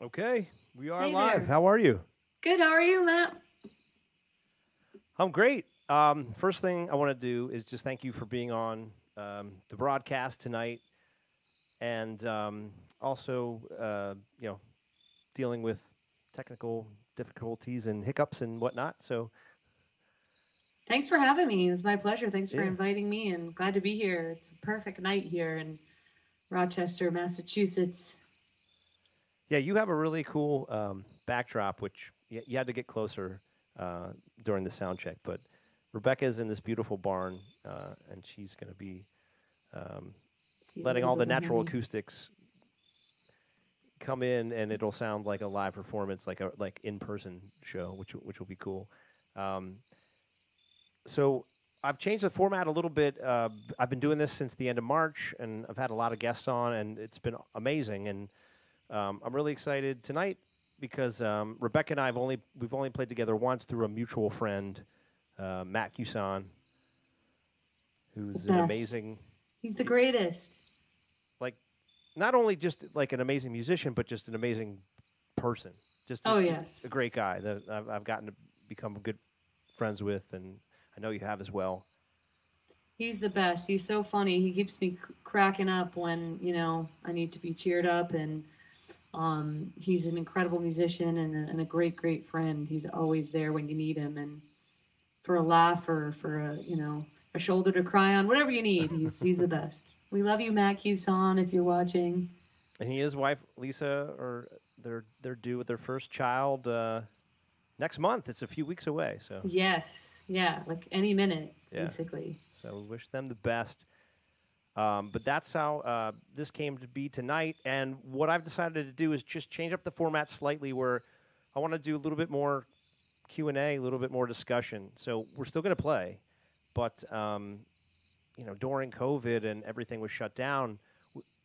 Okay, we are Hey live. there. How are you? Good. How are you, Matt? I'm great. First thing I want to do is just thank you for being on the broadcast tonight, and also, dealing with technical difficulties and hiccups and whatnot. So, Thanks for having me. It was my pleasure. Thanks for yeah, inviting me and glad to be here. It's a perfect night here in Rochester, Massachusetts. yeah, you have a really cool backdrop, which you had to get closer uh, during the sound check. But Rebecca's in this beautiful barn, and she's going to be um, See a letting little all bit the behind natural me. acoustics come in, and it'll sound like a live performance, like a in person show, which will be cool. Um, so I've changed the format a little bit. I've been doing this since the end of March, and I've had a lot of guests on, and it's been amazing. And I'm really excited tonight because Rebecca and we've only played together once through a mutual friend, Matt Cuson, The who's an best. amazing, He's the greatest. like, not only just like an amazing musician, but just an amazing person. Just Oh, a yes. great guy that I've gotten to become good friends with, and I know you have as well. He's the best. He's so funny. He keeps me cracking up when, I need to be cheered up. And he's an incredible musician and a great, great friend. He's always there when you need him. And for a laugh or for a shoulder to cry on, whatever you need. He's the best. We love you, Matt Cuson, if you're watching. And he and his wife Lisa are they're due with their first child next month. It's a few weeks away, so Yes, yeah, like any minute, yeah. basically. So we wish them the best. But that's how this came to be tonight. And what I've decided to do is just change up the format slightly, where I want to do a little bit more Q&A, a little bit more discussion. So we're still going to play, but during COVID and everything was shut down,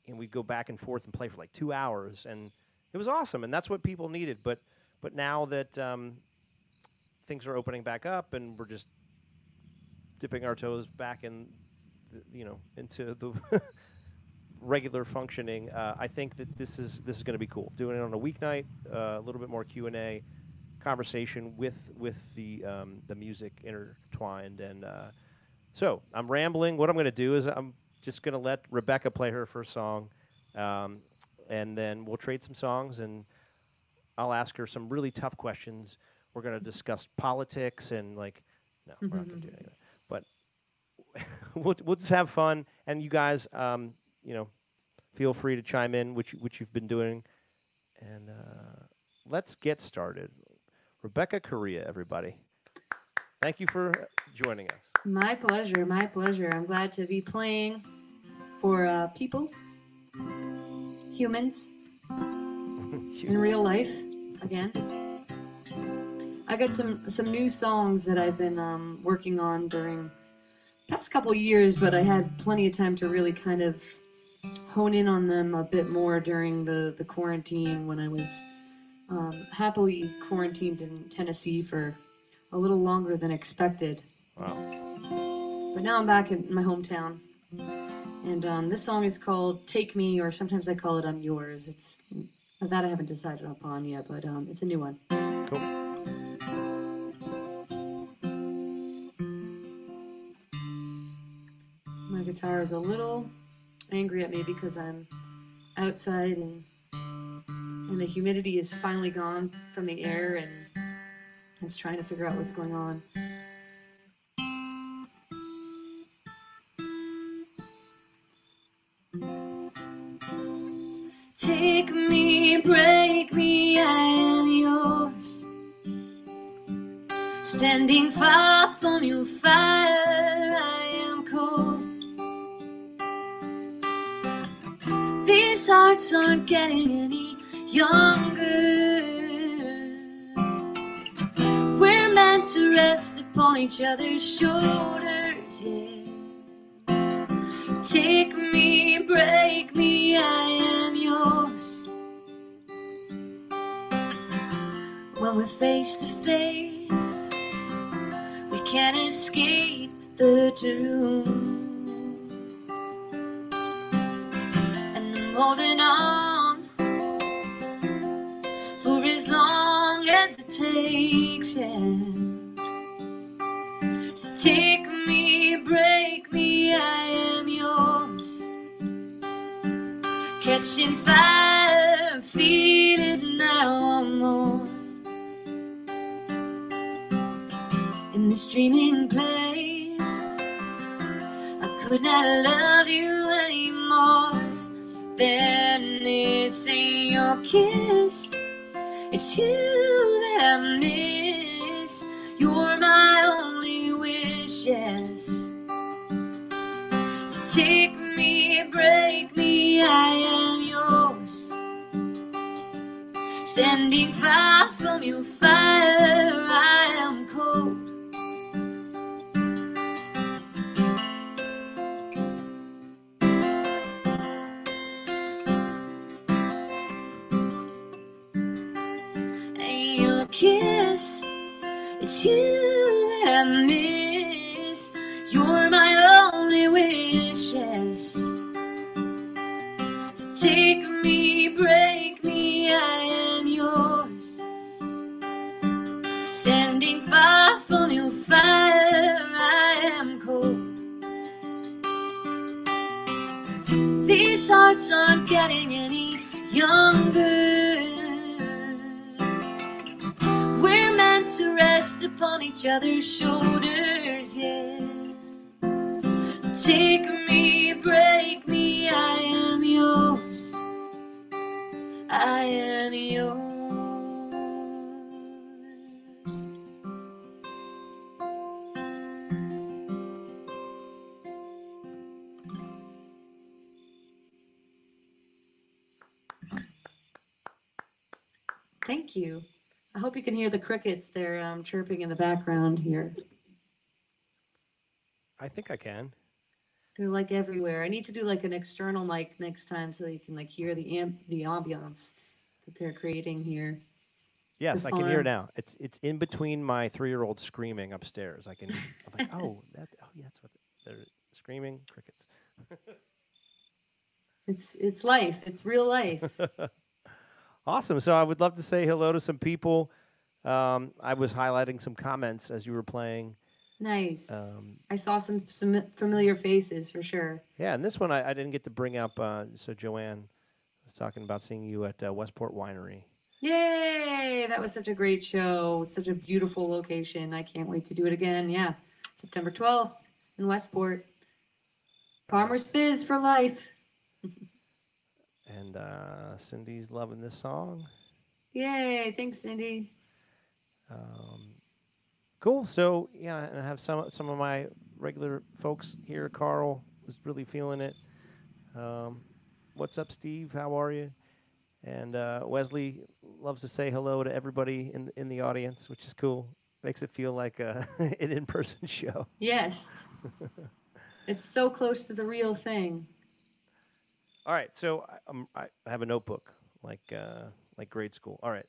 and we'd go back and forth and play for like 2 hours, and it was awesome, and that's what people needed. But now that things are opening back up, and we're just dipping our toes back in, into the regular functioning, I think that this is going to be cool. Doing it on a weeknight, a little bit more Q&A conversation with the music intertwined. And so I'm rambling. What I'm going to do is I'm just going to let Rebecca play her first song, um, and then we'll trade some songs, and I'll ask her some really tough questions. We're going to discuss politics and no, we're not going to do any of that. But we'll just have fun, and you guys, feel free to chime in, which you've been doing, and let's get started. Rebecca Correa, everybody. Thank you for joining us. My pleasure, my pleasure. I'm glad to be playing for people, humans, in real life again. I got some new songs that I've been working on during past couple years, but I had plenty of time to really kind of hone in on them a bit more during the quarantine when I was happily quarantined in Tennessee for a little longer than expected. Wow. But now I'm back in my hometown. And this song is called Take Me, or sometimes I call it I'm Yours. It's that I haven't decided upon yet, but it's a new one. Cool. My guitar is a little angry at me because I'm outside and the humidity is finally gone from the air, and it's trying to figure out what's going on. Take me, break me, I am yours. Standing far from your fire, I am cold. These hearts aren't getting any younger. We're meant to rest upon each other's shoulders, yeah. Take me, break me, I am yours. When we're face to face, we can't escape the truth. And I'm holding on takes it. So take me, break me, I am yours. Catching fire, feel it now one more. In this dreaming place, I could not love you anymore. Then it's in your kiss, it's you that I miss. You're my only wish, yes. So take me, break me, I am yours. Standing far from your fire, I am cold. And your kiss, it's you that I miss. You're my only wish, yes. So take me, break me, I am yours. Standing far from your fire, I am cold. These hearts aren't getting any younger. We're meant to rest upon each other's shoulders, yeah. So take me, break me, I am yours. I am yours. Thank you. I hope you can hear the crickets. They're chirping in the background here. I think I can. They're like everywhere. I need to do like an external mic next time so you can like hear the ambiance that they're creating here. Yes, The I can hear farm. now. It's in between my 3-year-old screaming upstairs. I'm like, oh, yeah, that's what they're screaming crickets. It's life. It's real life. Awesome. So I would love to say hello to some people. I was highlighting some comments as you were playing. Nice. I saw some familiar faces for sure. Yeah, and this one I didn't get to bring up. So Joanne was talking about seeing you at Westport Winery. Yay! That was such a great show. Such a beautiful location. I can't wait to do it again. Yeah. September 12th in Westport. Farmer's Fizz for life. And Cindy's loving this song. Yay! Thanks, Cindy. Cool. So yeah, and I have some of my regular folks here. Carl was really feeling it. What's up, Steve? How are you? And Wesley loves to say hello to everybody in the audience, which is cool. Makes it feel like an in-person show. Yes. It's so close to the real thing. All right, so I have a notebook like grade school. All right,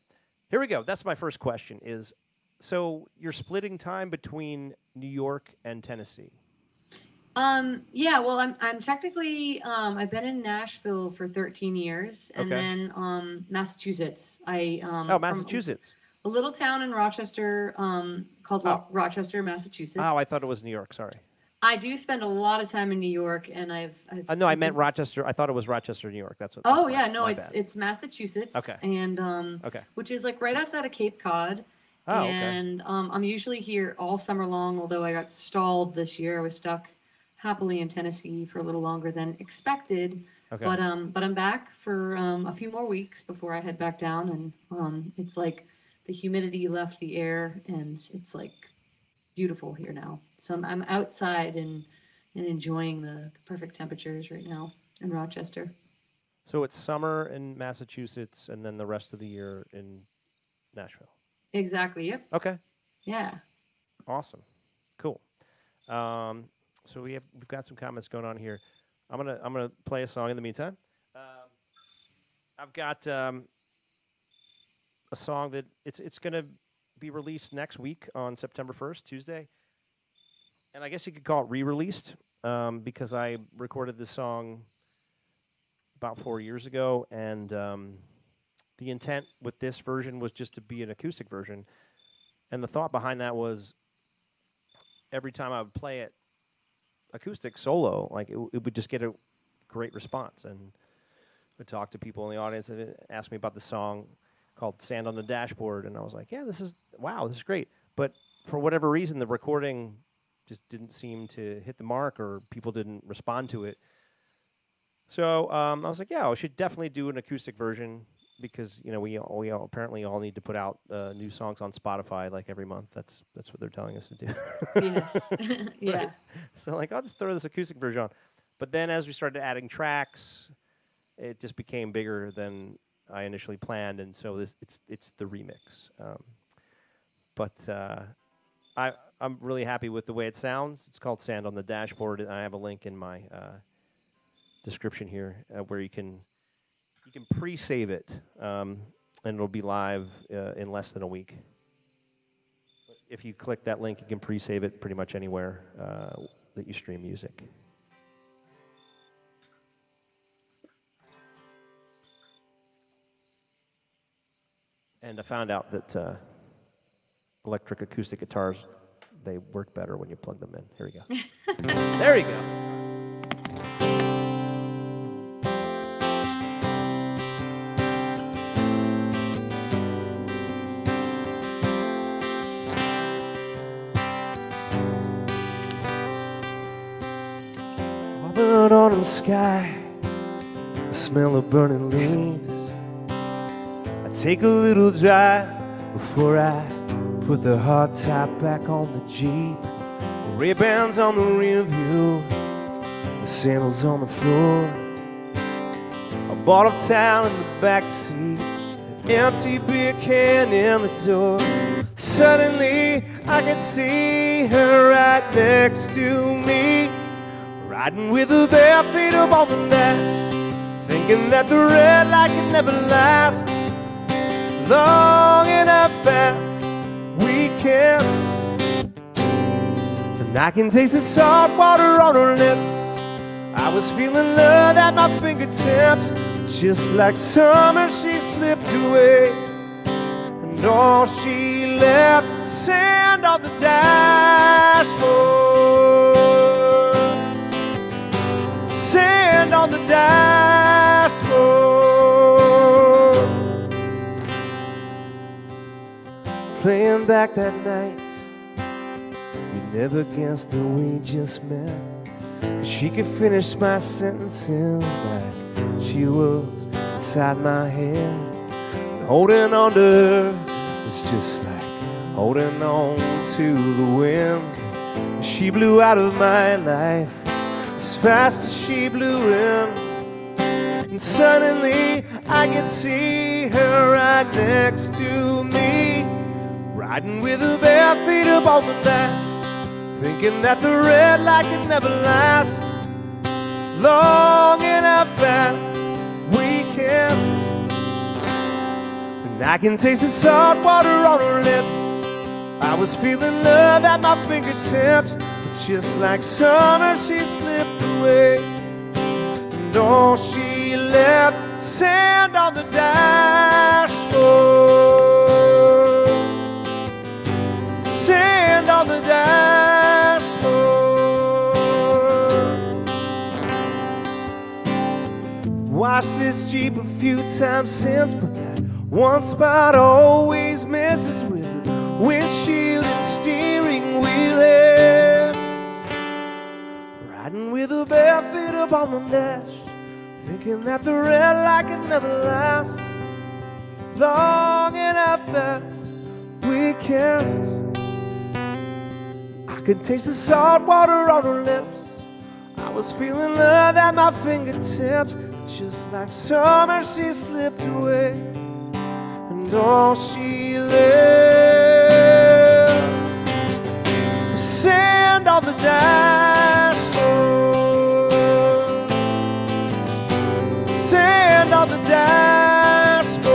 here we go. That's my first question. Is so you're splitting time between New York and Tennessee? Yeah, well, I'm technically I've been in Nashville for 13 years, and Okay. then Massachusetts. Oh, From Massachusetts. a little town in Rochester called Oh. Rochester, Massachusetts. Oh, I thought it was New York. Sorry. I do spend a lot of time in New York, and No, I meant Rochester. I thought it was Rochester, New York. That's what. Oh that's yeah, my- no, my it's bad. it's Massachusetts, Okay. and Okay. which is like right outside of Cape Cod. Oh, okay. And I'm usually here all summer long, although I got stalled this year. I was stuck happily in Tennessee for a little longer than expected. Okay. But I'm back for a few more weeks before I head back down, and it's like the humidity left the air, and it's like beautiful here now. So I'm outside and enjoying the perfect temperatures right now in Rochester. So it's summer in Massachusetts, and then the rest of the year in Nashville. Exactly. Yep. Okay. Yeah. Awesome. Cool. So we've got some comments going on here. I'm gonna play a song in the meantime. I've got a song that it's gonna be released next week on September 1st, Tuesday, and I guess you could call it re-released because I recorded this song about 4 years ago, and the intent with this version was just to be an acoustic version. And the thought behind that was every time I would play it acoustic solo, like it would just get a great response. And I would talk to people in the audience and ask me about the song called Sand on the Dashboard. And I was like, yeah, this is great. But for whatever reason, the recording just didn't seem to hit the mark, or people didn't respond to it. So I was like, yeah, I should definitely do an acoustic version, because we all apparently all need to put out new songs on Spotify like every month. That's what they're telling us to do. Yes. Yeah. Right? So like, I'll just throw this acoustic version on. But then as we started adding tracks, it just became bigger than I initially planned, and so it's the remix. I'm really happy with the way it sounds. It's called Sand on the Dashboard, and I have a link in my description here where you can pre-save it, and it'll be live in less than a week. But if you click that link, you can pre-save it pretty much anywhere that you stream music. And I found out that electric acoustic guitars, they work better when you plug them in. Here we go. There you go. Auburn autumn sky, the smell of burning leaves. I take a little drive before I put the hard top back on the Jeep. Ray-Bans on the rear view, the sandals on the floor. A bottle of towel in the back seat, an empty beer can in the door. Suddenly I can see her right next to me, riding with her bare feet up on the dash, thinking that the red light can never last long enough fast. We kissed, and I can taste the salt water on her lips. I was feeling love at my fingertips. Just like summer, she slipped away, and all she left was sand on the dashboard. Sand on the dashboard. Playing back that night, you never guessed that we just met. 'Cause she could finish my sentences like she was inside my head. And holding on to her was just like holding on to the wind. She blew out of my life as fast as she blew in. And suddenly I can see her right next to me, riding with her bare feet up on the mat, thinking that the red light could never last long enough fast. We kissed, and I can taste the salt water on her lips. I was feeling love at my fingertips, but just like summer, she slipped away, and all she left was sand on the dashboard. Sand on the dashboard. Washed this Jeep a few times since, but that one spot always messes with it. Windshield and steering wheel head. Riding with her bare feet up on the dash, thinking that the red light can never last long enough fast. We kissed, I could taste the salt water on her lips. I was feeling love at my fingertips, just like summer she slipped away, and all she left was sand on the dashboard. Sand on the dashboard,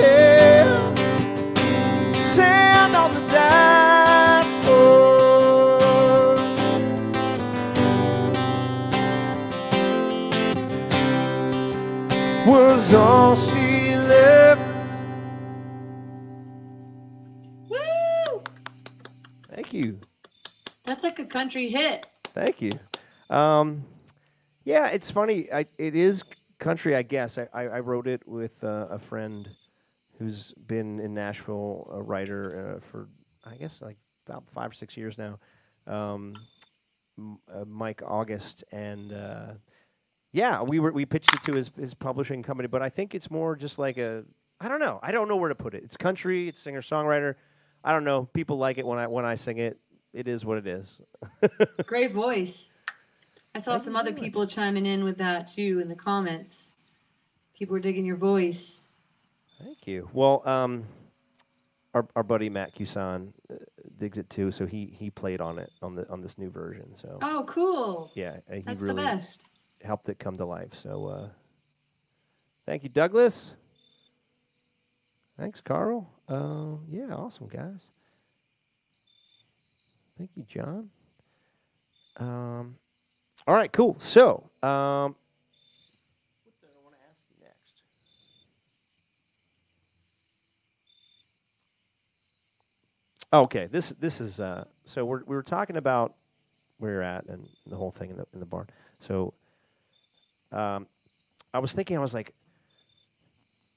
yeah. Sand on the dashboard. Was all she left. Thank you. That's like a country hit. Thank you. Yeah, it's funny. It is country, I guess. I wrote it with a friend who's been in Nashville, a writer for, I guess, like about 5 or 6 years now, Mike August. And yeah, we pitched it to his publishing company, but I think it's more just like I don't know. I don't know where to put it. It's country, it's singer-songwriter. I don't know. People like it when I sing it. It is what it is. Great voice. I saw Thank some you so other much. people chiming in with that too in the comments. People were digging your voice. Thank you. Well, our buddy Matt Cusan digs it too, so he played on it on this new version. So Oh, cool. yeah, he That's the really best. helped it come to life. So thank you, Douglas. Thanks, Carl. Yeah, awesome guys. Thank you, John. All right, cool. So, what do I want to ask you next? Okay, this is so we were talking about where you're at and the whole thing in the barn. So, I was thinking, I was like,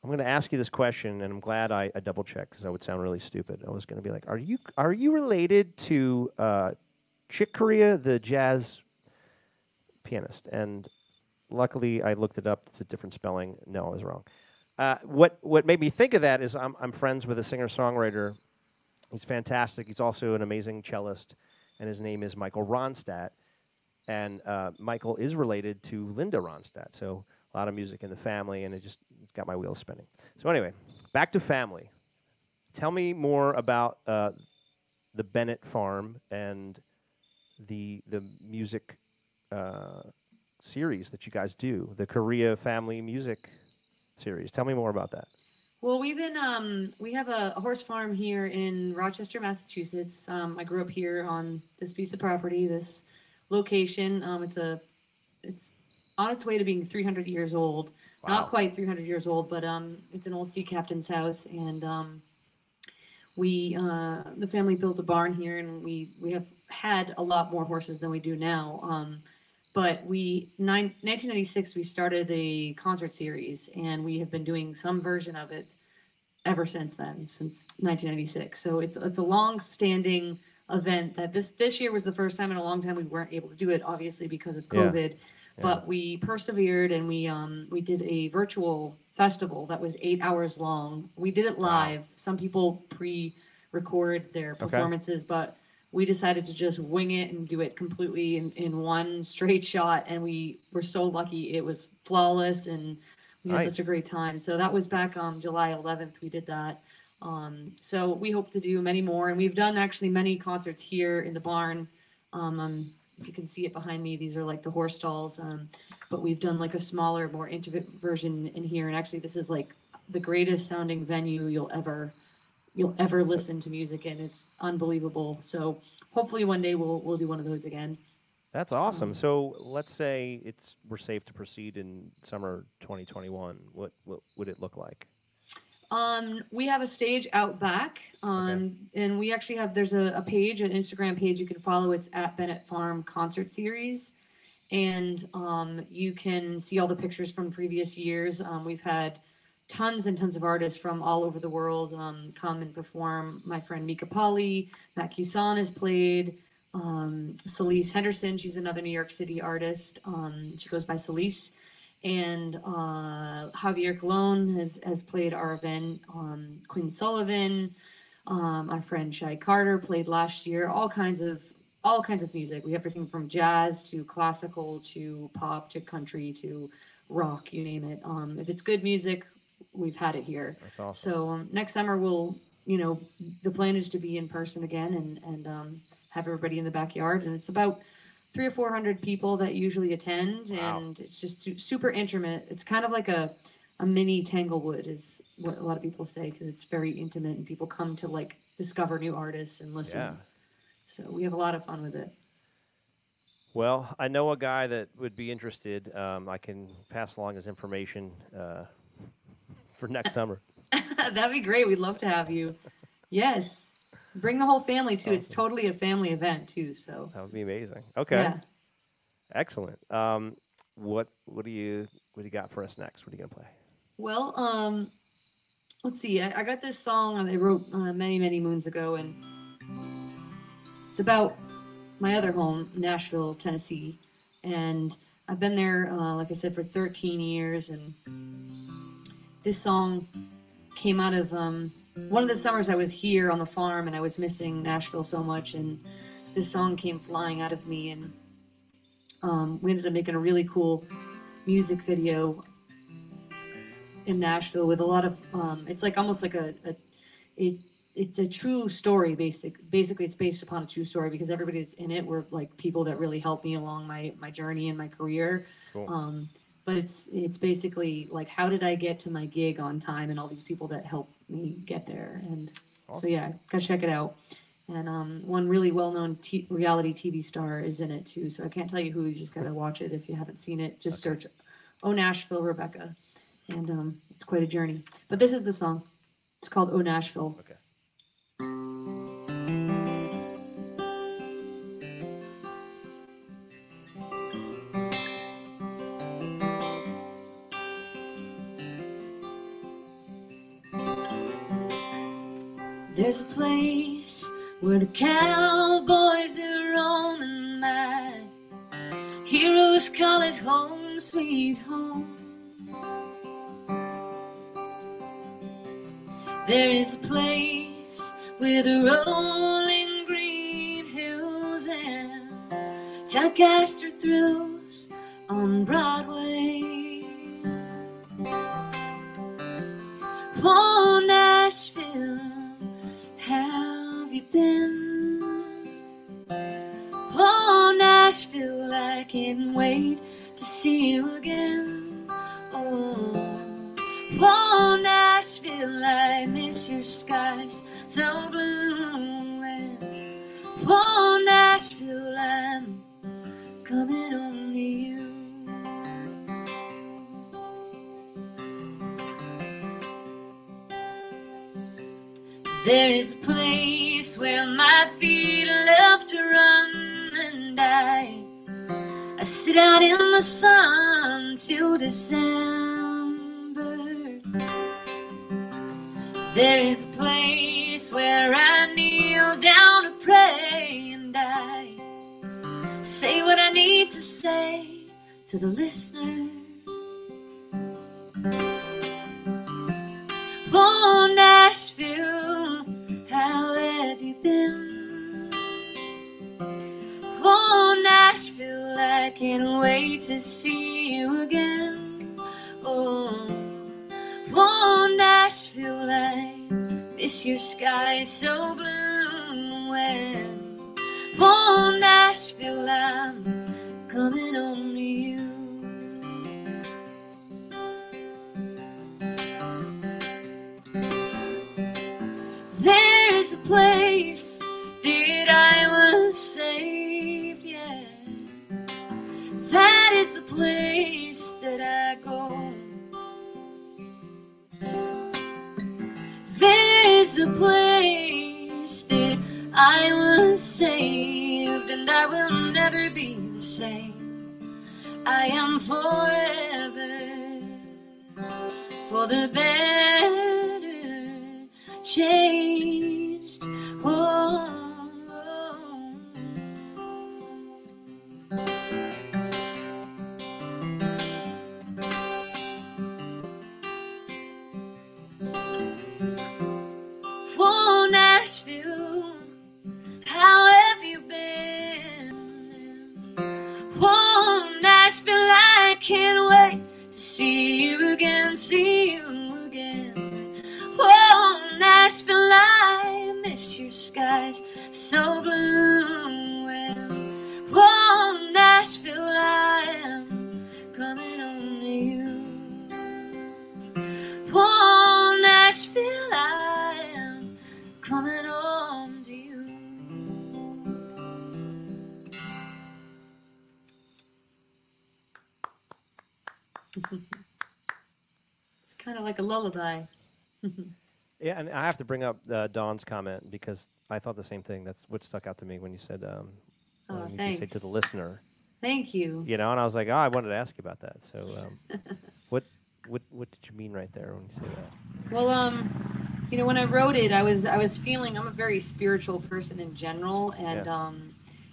I'm going to ask you this question, and I'm glad I double checked because I would sound really stupid. I was going to be like, are you related to Chick Corea, the jazz pianist? And luckily, I looked it up. It's a different spelling. No, I was wrong. What made me think of that is I'm friends with a singer-songwriter. He's fantastic. He's also an amazing cellist, and his name is Michael Ronstadt. And Michael is related to Linda Ronstadt, so a lot of music in the family, and it just got my wheels spinning. So anyway, back to family. Tell me more about the Bennett farm and the music series that you guys do, the Korea Family Music series. Tell me more about that. Well, we have a horse farm here in Rochester, Massachusetts. I grew up here on this piece of property, this location. It's on its way to being 300 years old. Wow. Not quite 300 years old, but it's an old sea captain's house, and the family built a barn here, and we have had a lot more horses than we do now. But 1996, we started a concert series, and we have been doing some version of it ever since then, since 1996. So it's a long-standing event that this year was the first time in a long time we weren't able to do it, obviously because of COVID. Yeah. But we persevered, and we did a virtual festival that was 8 hours long. We did it live. Wow. Some people pre-record their performances, but we decided to just wing it and do it completely in one straight shot. And we were so lucky. It was flawless, and we had such a great time. So that was back on July 11th. We did that. So we hope to do many more. And we've done actually many concerts here in the barn. If you can see it behind me, these are like the horse stalls. But we've done like a smaller, more intimate version in here. And actually, this is like the greatest sounding venue you'll ever listen to music in. It's unbelievable. So hopefully one day we'll do one of those again. That's awesome. So let's say we're safe to proceed in summer 2021. What would it look like? We have a stage out back, and we actually there's a page, an Instagram page you can follow. It's at Bennett Farm Concert Series, and you can see all the pictures from previous years. We've had tons and tons of artists from all over the world come and perform. My friend Mika Polly, Matt Cusan has played. Celise Henderson, she's another New York City artist. She goes by Celise. And Javier Colon has played our event. Quinn Sullivan, my friend Shai Carter played last year. All kinds of music. We have everything from jazz to classical to pop to country to rock, you name it. If it's good music, we've had it here. That's awesome. So next summer the plan is to be in person again and have everybody in the backyard, and it's about 300 or 400 people that usually attend. Wow. And it's just super intimate. It's kind of like a mini Tanglewood is what a lot of people say, because it's very intimate and people come to like discover new artists and listen. Yeah. So we have a lot of fun with it. Well, I know a guy that would be interested. I can pass along his information for next summer. That'd be great. We'd love to have you. Yes. Bring the whole family too. It's Awesome. totally a family event too. So That would be amazing. Okay. yeah. Excellent. What do you got for us next? What are you gonna play? Well, let's see. I got this song I wrote many moons ago, and it's about my other home, Nashville, Tennessee, and I've been there, like I said, for 13 years. And this song came out of one of the summers I was here on the farm, and I was missing Nashville so much, and this song came flying out of me, and we ended up making a really cool music video in Nashville with a lot of it's like almost like it's a true story. Basically it's based upon a true story, because everybody that's in it were like people that really helped me along my journey and my career. Cool. But it's basically like, how did I get to my gig on time, and all these people that helped me get there. And Awesome. so yeah, gotta check it out. And one really well-known reality TV star is in it too, so I can't tell you who. You just gotta watch it if you haven't seen it. Just search "Oh Nashville Rebecca," and it's quite a journey. But this is the song. It's called "Oh Nashville." Okay. There's a place where the cowboys are roaming by. Heroes call it home, sweet home. There is a place with rolling green hills and Telecaster thrills on Broadway. Oh, Nashville, have you been? Oh, Nashville, I can't wait to see you again. Oh, Nashville, I miss your skies so blue. And oh, Nashville, I'm coming home to you. There is a place where my feet love to run, and I sit out in the sun till December. There is a place where I kneel down to pray, and I say what I need to say to the listener. Oh, Nashville, how have you been? Oh, Nashville, I can't wait to see you again. Oh, Nashville, I miss your sky so blue. And oh, Nashville, I'm coming home to you. There is a place that I was saved, yeah. That is the place that I go. There is a place that I was saved, and I will never be the same. I am forever for the better changed. Oh. Oh, Nashville, how have you been? Oh, Nashville, I can't wait to see you again, see you again. Oh, Nashville, I miss your skies so blue. And oh, Nashville, I am coming home to you. Oh, Nashville, I am coming home to you. It's kind of like a lullaby. Yeah, and I have to bring up Dawn's comment because I thought the same thing. That's what stuck out to me when you said, you can say to the Thanks. listener, Thank you. you know, and I was like, oh, I wanted to ask you about that. So, what did you mean right there when you say that? Well, when I wrote it, I was feeling I'm a very spiritual person in general, and Yeah.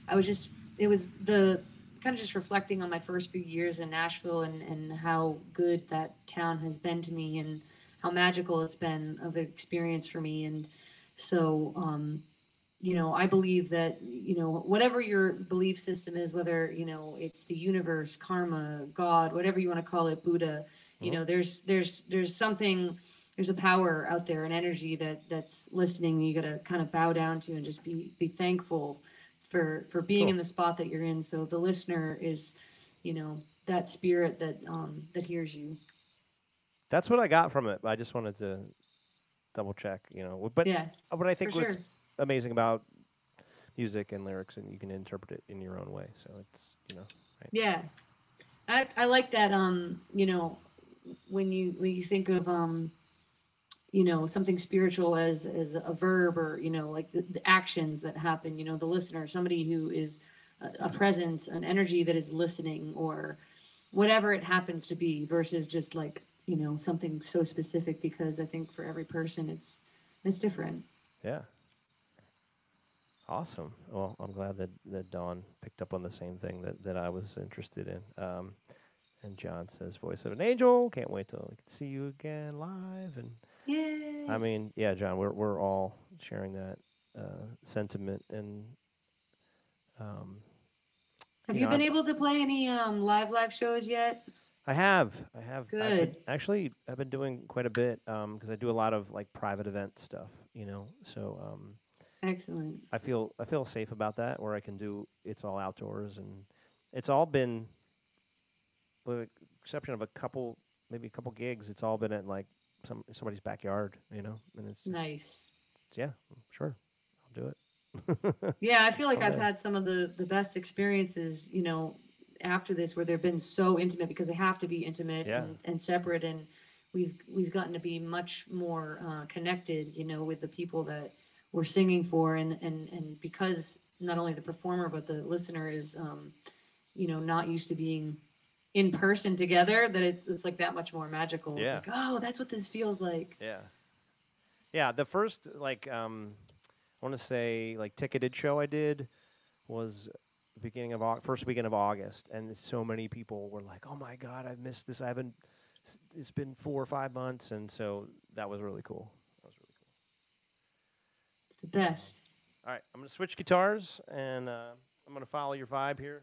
I was just it was the kind of just reflecting on my first few years in Nashville and how good that town has been to me and how magical it's been of an experience for me. And so I believe that, whatever your belief system is, whether, it's the universe, karma, God, whatever you want to call it, Buddha, Mhm. there's something, there's a power out there, an energy that's listening. You got to kind of bow down to and just be thankful for being Cool. in the spot that you're in. So the listener is, that spirit that hears you. That's what I got from it. I just wanted to double check, you know. But Yeah, what I for think what's sure. amazing about music and lyrics, and you can interpret it in your own way. So it's, right. Yeah. I like that, when you think of something spiritual as a verb, or like the actions that happen, the listener, somebody who is a presence, an energy that is listening, or whatever it happens to be, versus just like something so specific, because I think for every person it's different. Yeah. Awesome. Well, I'm glad that Dawn picked up on the same thing that I was interested in. And John says, "Voice of an angel. Can't wait till we can see you again live." And I Yay. mean, yeah, John, we're all sharing that sentiment, and um, Have you been I'm, able to play any live shows yet? I have. I've been Good. actually. I've been doing quite a bit because I do a lot of like private event stuff. You know, so Excellent. I feel safe about that, where I can do. It's all outdoors, and it's all been, with the exception of maybe a couple gigs. It's all been at like somebody's backyard. You know, and it's just Nice. yeah, sure, I'll do it. Yeah, I feel like I'm I've there. had some of the best experiences, after this, where they've been so intimate, because they have to be intimate Yeah, and separate, and we've gotten to be much more connected, with the people that we're singing for, and because not only the performer but the listener is, not used to being in person together, that it's like that much more magical. It's yeah, like, oh, that's what this feels like. yeah, yeah. The first like I want to say like ticketed show I did was beginning of first weekend of August, and so many people were like, "Oh my God, I've missed this. I haven't. It's been 4 or 5 months," and so that was really cool. That was really It's the cool. best. All right, I'm gonna switch guitars, and I'm gonna follow your vibe here.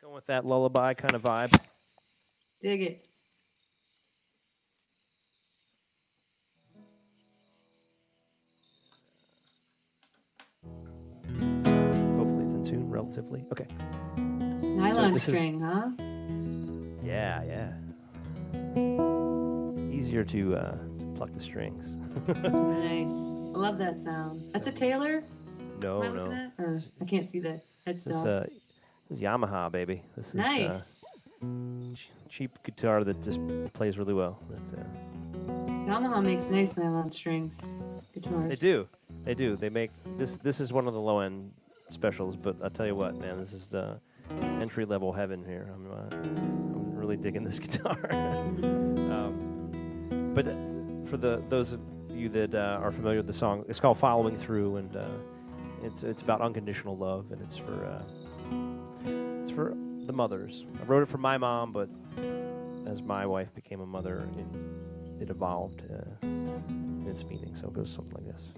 Going with that lullaby kind of vibe. Dig it. Hopefully, it's in tune relatively. Okay. Nylon this is- string, huh? Yeah, yeah. Easier to pluck the strings. Nice. I love that sound. That's a Taylor? No, Am I looking no. at? Or I can't see the This headstock. is Yamaha, baby. This is Nice. cheap guitar that just plays really well. Yamaha makes nice nylon strings guitars. They do. They do. They make this. This is one of the low end specials, but I'll tell you what, man. This is the entry level heaven here. I'm really digging this guitar. But for those of you that are familiar with the song, it's called "Following Through," and it's about unconditional love, and it's for the mothers. I wrote it for my mom, but as my wife became a mother, it evolved in its meaning. So it goes something like this.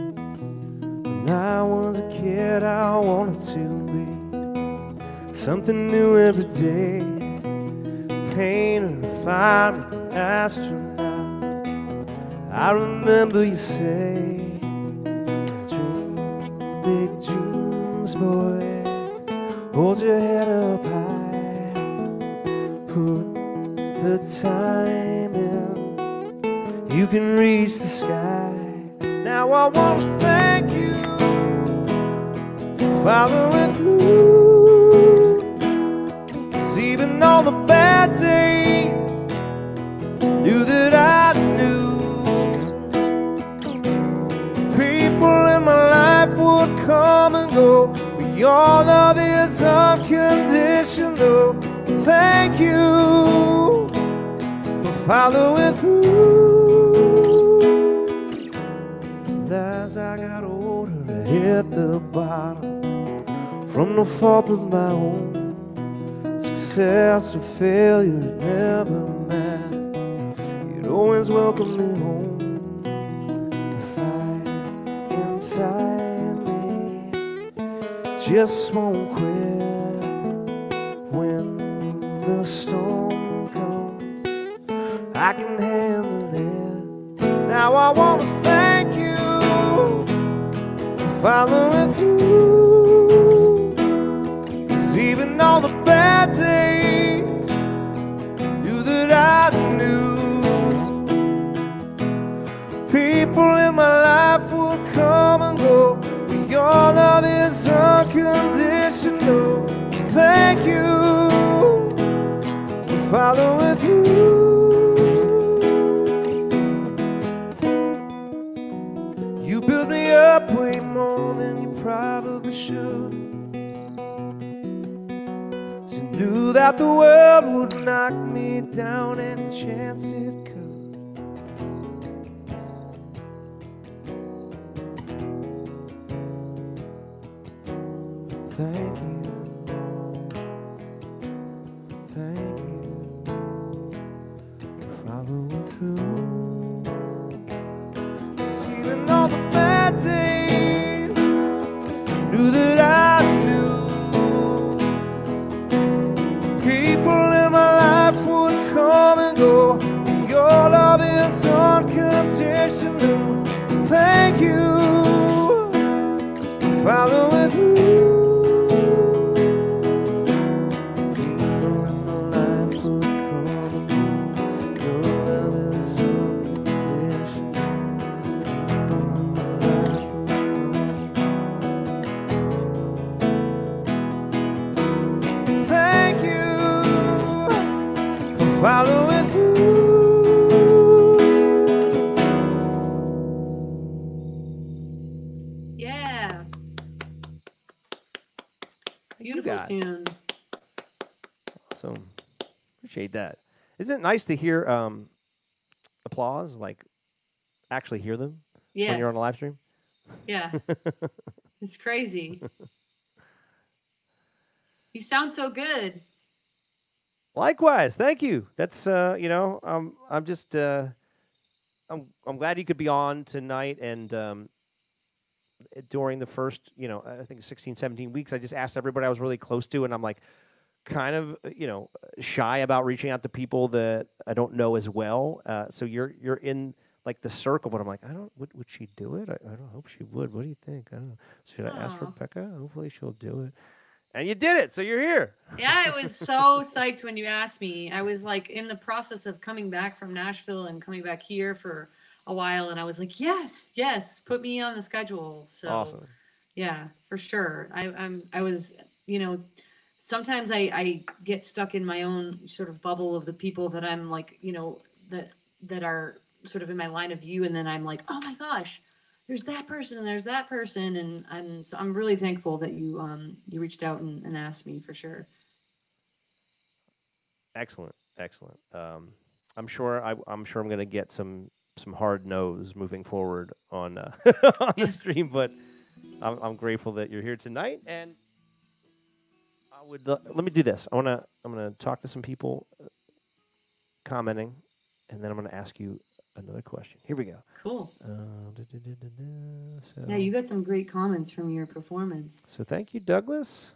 When I was a kid, I wanted to be something new every day. A painter, a fireman, an astronaut. I remember you say, dream big dreams, boy. Hold your head up high, put the time in. You can reach the sky. Now I want to thank you for following through. 'Cause even on the bad days, knew that I knew people in my life would come and go, but your love is unconditional. Thank you for following through. As I got older, I hit the bottom from no fault of my own. Success or failure, it never mattered. You'd always welcome me home. The fire inside me just won't quit. When the storm comes, I can handle it. Now I want to thank you for following through. 'Cause even all the bad days, knew that I knew people in my life would come and go, but your love is unconditional. Thank you for following through. You built me up way more than you probably should. You knew that the world would knock me down any chance it could. Thank you. Thank you for following through. 'Cause even all the bad days, knew that I knew people in my life would come and go. Your love is unconditional. Thank you for following through. People in my life would come and go. Your love is unconditional. People in my life would come. Thank you for following through. Yeah. Beautiful guys. tune. So appreciate that. Isn't it nice to hear applause, like actually hear them Yes. when you're on a live stream? Yeah. It's crazy. You sound so good. Likewise, thank you. That's I'm just I'm glad you could be on tonight. And during the first, I think 16, 17 weeks, I just asked everybody I was really close to, and I'm like kind of shy about reaching out to people that I don't know as well. So you're in like the circle, but I'm like, would she do it? I don't hope she would. What do you think? I don't know. Should I ask Aw. Rebecca? Hopefully she'll do it. And you did it, so you're here. Yeah, I was so psyched when you asked me. I was like in the process of coming back from Nashville and coming back here for a while, and I was like, yes, put me on the schedule. So Awesome. yeah, for sure. I was, sometimes I get stuck in my own sort of bubble of the people that I'm like, that are sort of in my line of view, and then I'm like, oh my gosh, there's that person and there's that person, and so I'm really thankful that you reached out and asked me, for sure. Excellent. I'm sure I'm going to get some hard no's moving forward on on the stream, but I'm grateful that you're here tonight. And I would let me do this. I'm gonna talk to some people commenting, and then I'm gonna ask you another question. Here we go. Cool. So, Yeah, you got some great comments from your performance. So thank you, Douglas.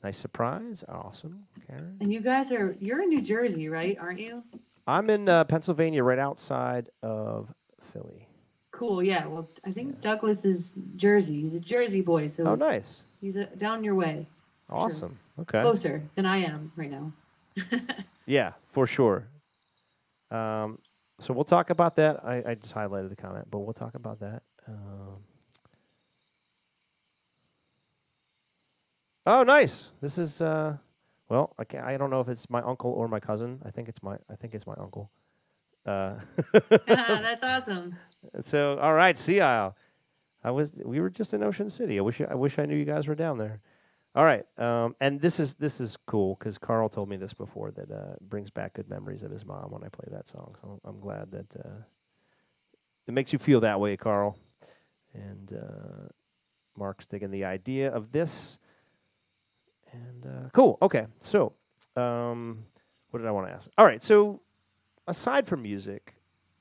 Nice surprise. Awesome, Karen. And you guys you're in New Jersey, right? Aren't you? I'm in Pennsylvania, right outside of Philly. Cool. Yeah. Well, I think Douglas is Jersey. He's a Jersey boy, so Oh, it's nice. he's down your way. Sure. Awesome. Okay. Closer than I am right now. Yeah, for sure. So we'll talk about that. I just highlighted the comment, but we'll talk about that. Oh, nice. This is well, I don't know if it's my uncle or my cousin. I think it's my uncle. That's awesome. So all right, Sea Isle. We were just in Ocean City. I wish I knew you guys were down there. All right, and this is cool because Carl told me this before that brings back good memories of his mom when I play that song. So I'm glad that it makes you feel that way, Carl. And Mark's digging the idea of this. And cool. Okay, so what did I want to ask? All right, so aside from music,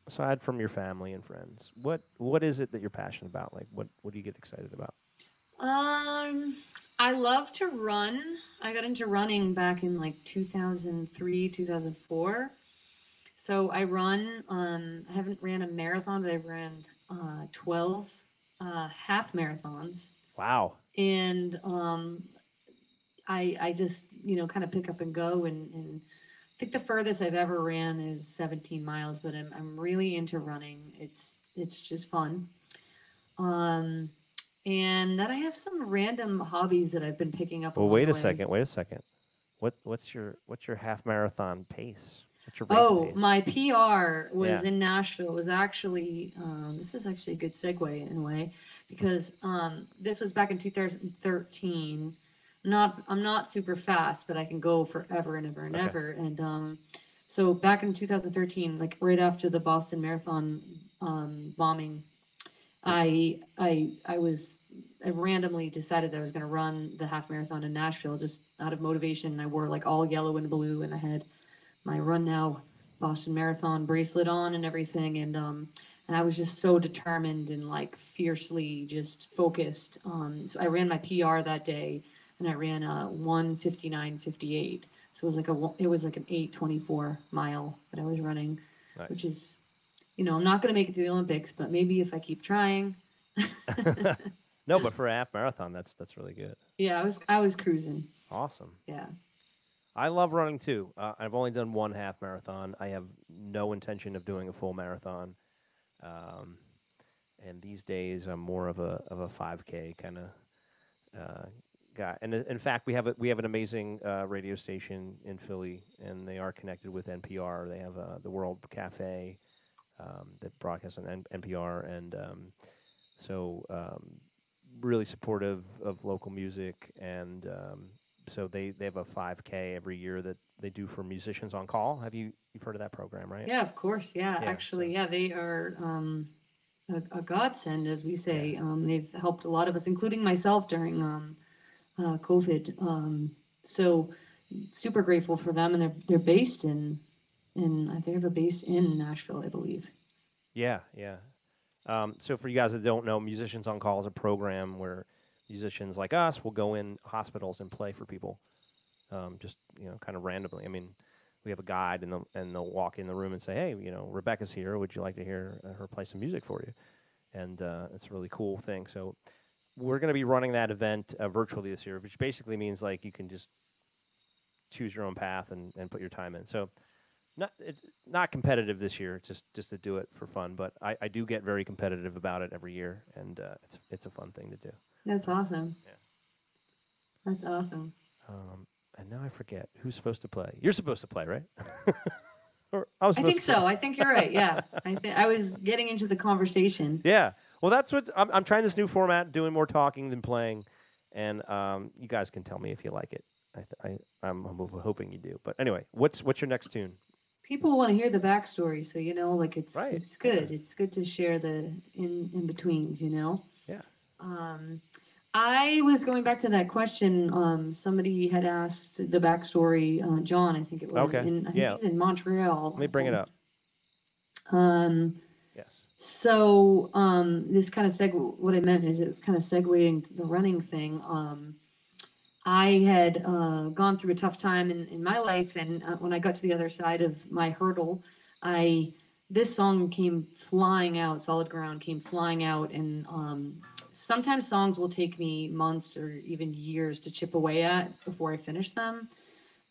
aside from your family and friends, what is it that you're passionate about? Like, what do you get excited about? I love to run. I got into running back in like 2003, 2004. So I run. I haven't ran a marathon, but I've ran 12 half marathons. Wow. And I just kind of pick up and go, and I think the furthest I've ever ran is 17 miles. But I'm really into running. It's just fun. Um, and then I have some random hobbies that I've been picking up Well, along wait the a way. second. Wait a second. What's your half marathon pace? What's your race Oh, pace? my PR was Yeah. in Nashville. It was actually this is actually a good segue in a way because this was back in 2013. I'm not super fast, but I can go forever and ever and Okay. ever. And so back in 2013, like right after the Boston Marathon bombing, I randomly decided that I was going to run the half marathon in Nashville just out of motivation. I wore like all yellow and blue, and I had my Run Now Boston Marathon bracelet on and everything, and I was just so determined and like fiercely just focused. So I ran my PR that day, and I ran a 1:59:58. So it was like an 8:24 mile that I was running, Nice. which is, I'm not going to make it to the Olympics, but maybe if I keep trying. No, but for a half marathon, that's really good. Yeah, I was cruising. Awesome. Yeah. I love running too. I've only done one half marathon. I have no intention of doing a full marathon. Um, and these days, I'm more of a 5K kind of guy. And in fact, we have an amazing radio station in Philly, and they are connected with NPR. They have the World Cafe that broadcasts on NPR, and so really supportive of local music. And so they have a 5K every year that they do for musicians on call. You've heard of that program, right? Yeah, of course. Yeah, Yeah, actually, so- yeah, they are a godsend, as we say. Yeah. They've helped a lot of us, including myself, during COVID. So super grateful for them, and they're based in they have a base in Nashville, I believe. Yeah, yeah. So for you guys that don't know, Musicians on Call is a program where musicians like us will go in hospitals and play for people, just kind of randomly. I mean, we have a guide, and they'll walk in the room and say, "Hey, Rebecca's here. Would you like to hear her play some music for you?" And it's a really cool thing. So we're going to be running that event virtually this year, which basically means like you can just choose your own path and put your time in. So it's not competitive this year, just to do it for fun. But I do get very competitive about it every year, and it's a fun thing to do. That's awesome. Yeah. That's awesome. And now I forget who's supposed to play. You're supposed to play, right? Or I think so. I think you're right. Yeah, I was getting into the conversation. Yeah. Well, that's what I'm trying this new format, doing more talking than playing, and you guys can tell me if you like it. I'm hoping you do. But anyway, what's your next tune? People want to hear the backstory, so like Right, it's good. yeah. It's good to share the in betweens. Yeah. I was going back to that question. Somebody had asked the backstory. John, I think it was. Okay, I think yeah. he's in Montreal. Let me bring it up. Yes. So this kind of what I meant is it's kind of segueing to the running thing. I had gone through a tough time in my life, and when I got to the other side of my hurdle, this song came flying out. Solid Ground came flying out, and sometimes songs will take me months or even years to chip away at before I finish them.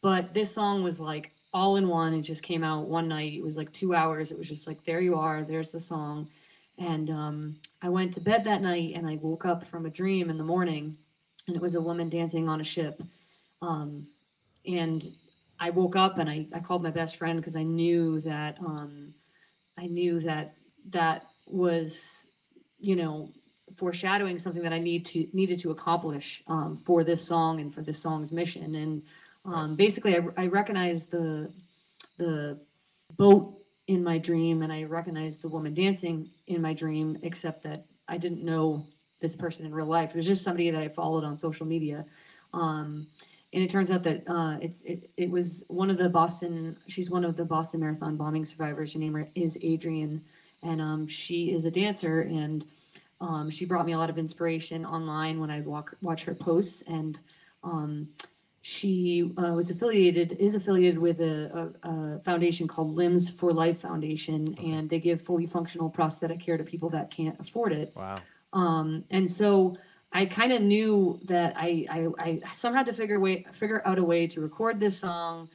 But this song was like all in one. It just came out one night. It was like 2 hours. It was just like, there you are. There's the song. And I went to bed that night, and I woke up from a dream in the morning, and it was a woman dancing on a ship. And I woke up, and I called my best friend, because I knew that that was, foreshadowing something that I needed to accomplish for this song and for this song's mission. And basically, I recognized the boat in my dream, and I recognized the woman dancing in my dream, except that I didn't know this person in real life. It was just somebody that I followed on social media. And it turns out that it was one of the Boston, she's one of the Boston Marathon bombing survivors. Her name is Adrienne, and she is a dancer, and she brought me a lot of inspiration online when I'd watch her posts. And she is affiliated with a foundation called Limbs for Life Foundation, and they give fully functional prosthetic care to people that can't afford it. Wow. And so I kind of knew that I somehow had to figure out a way to record this song,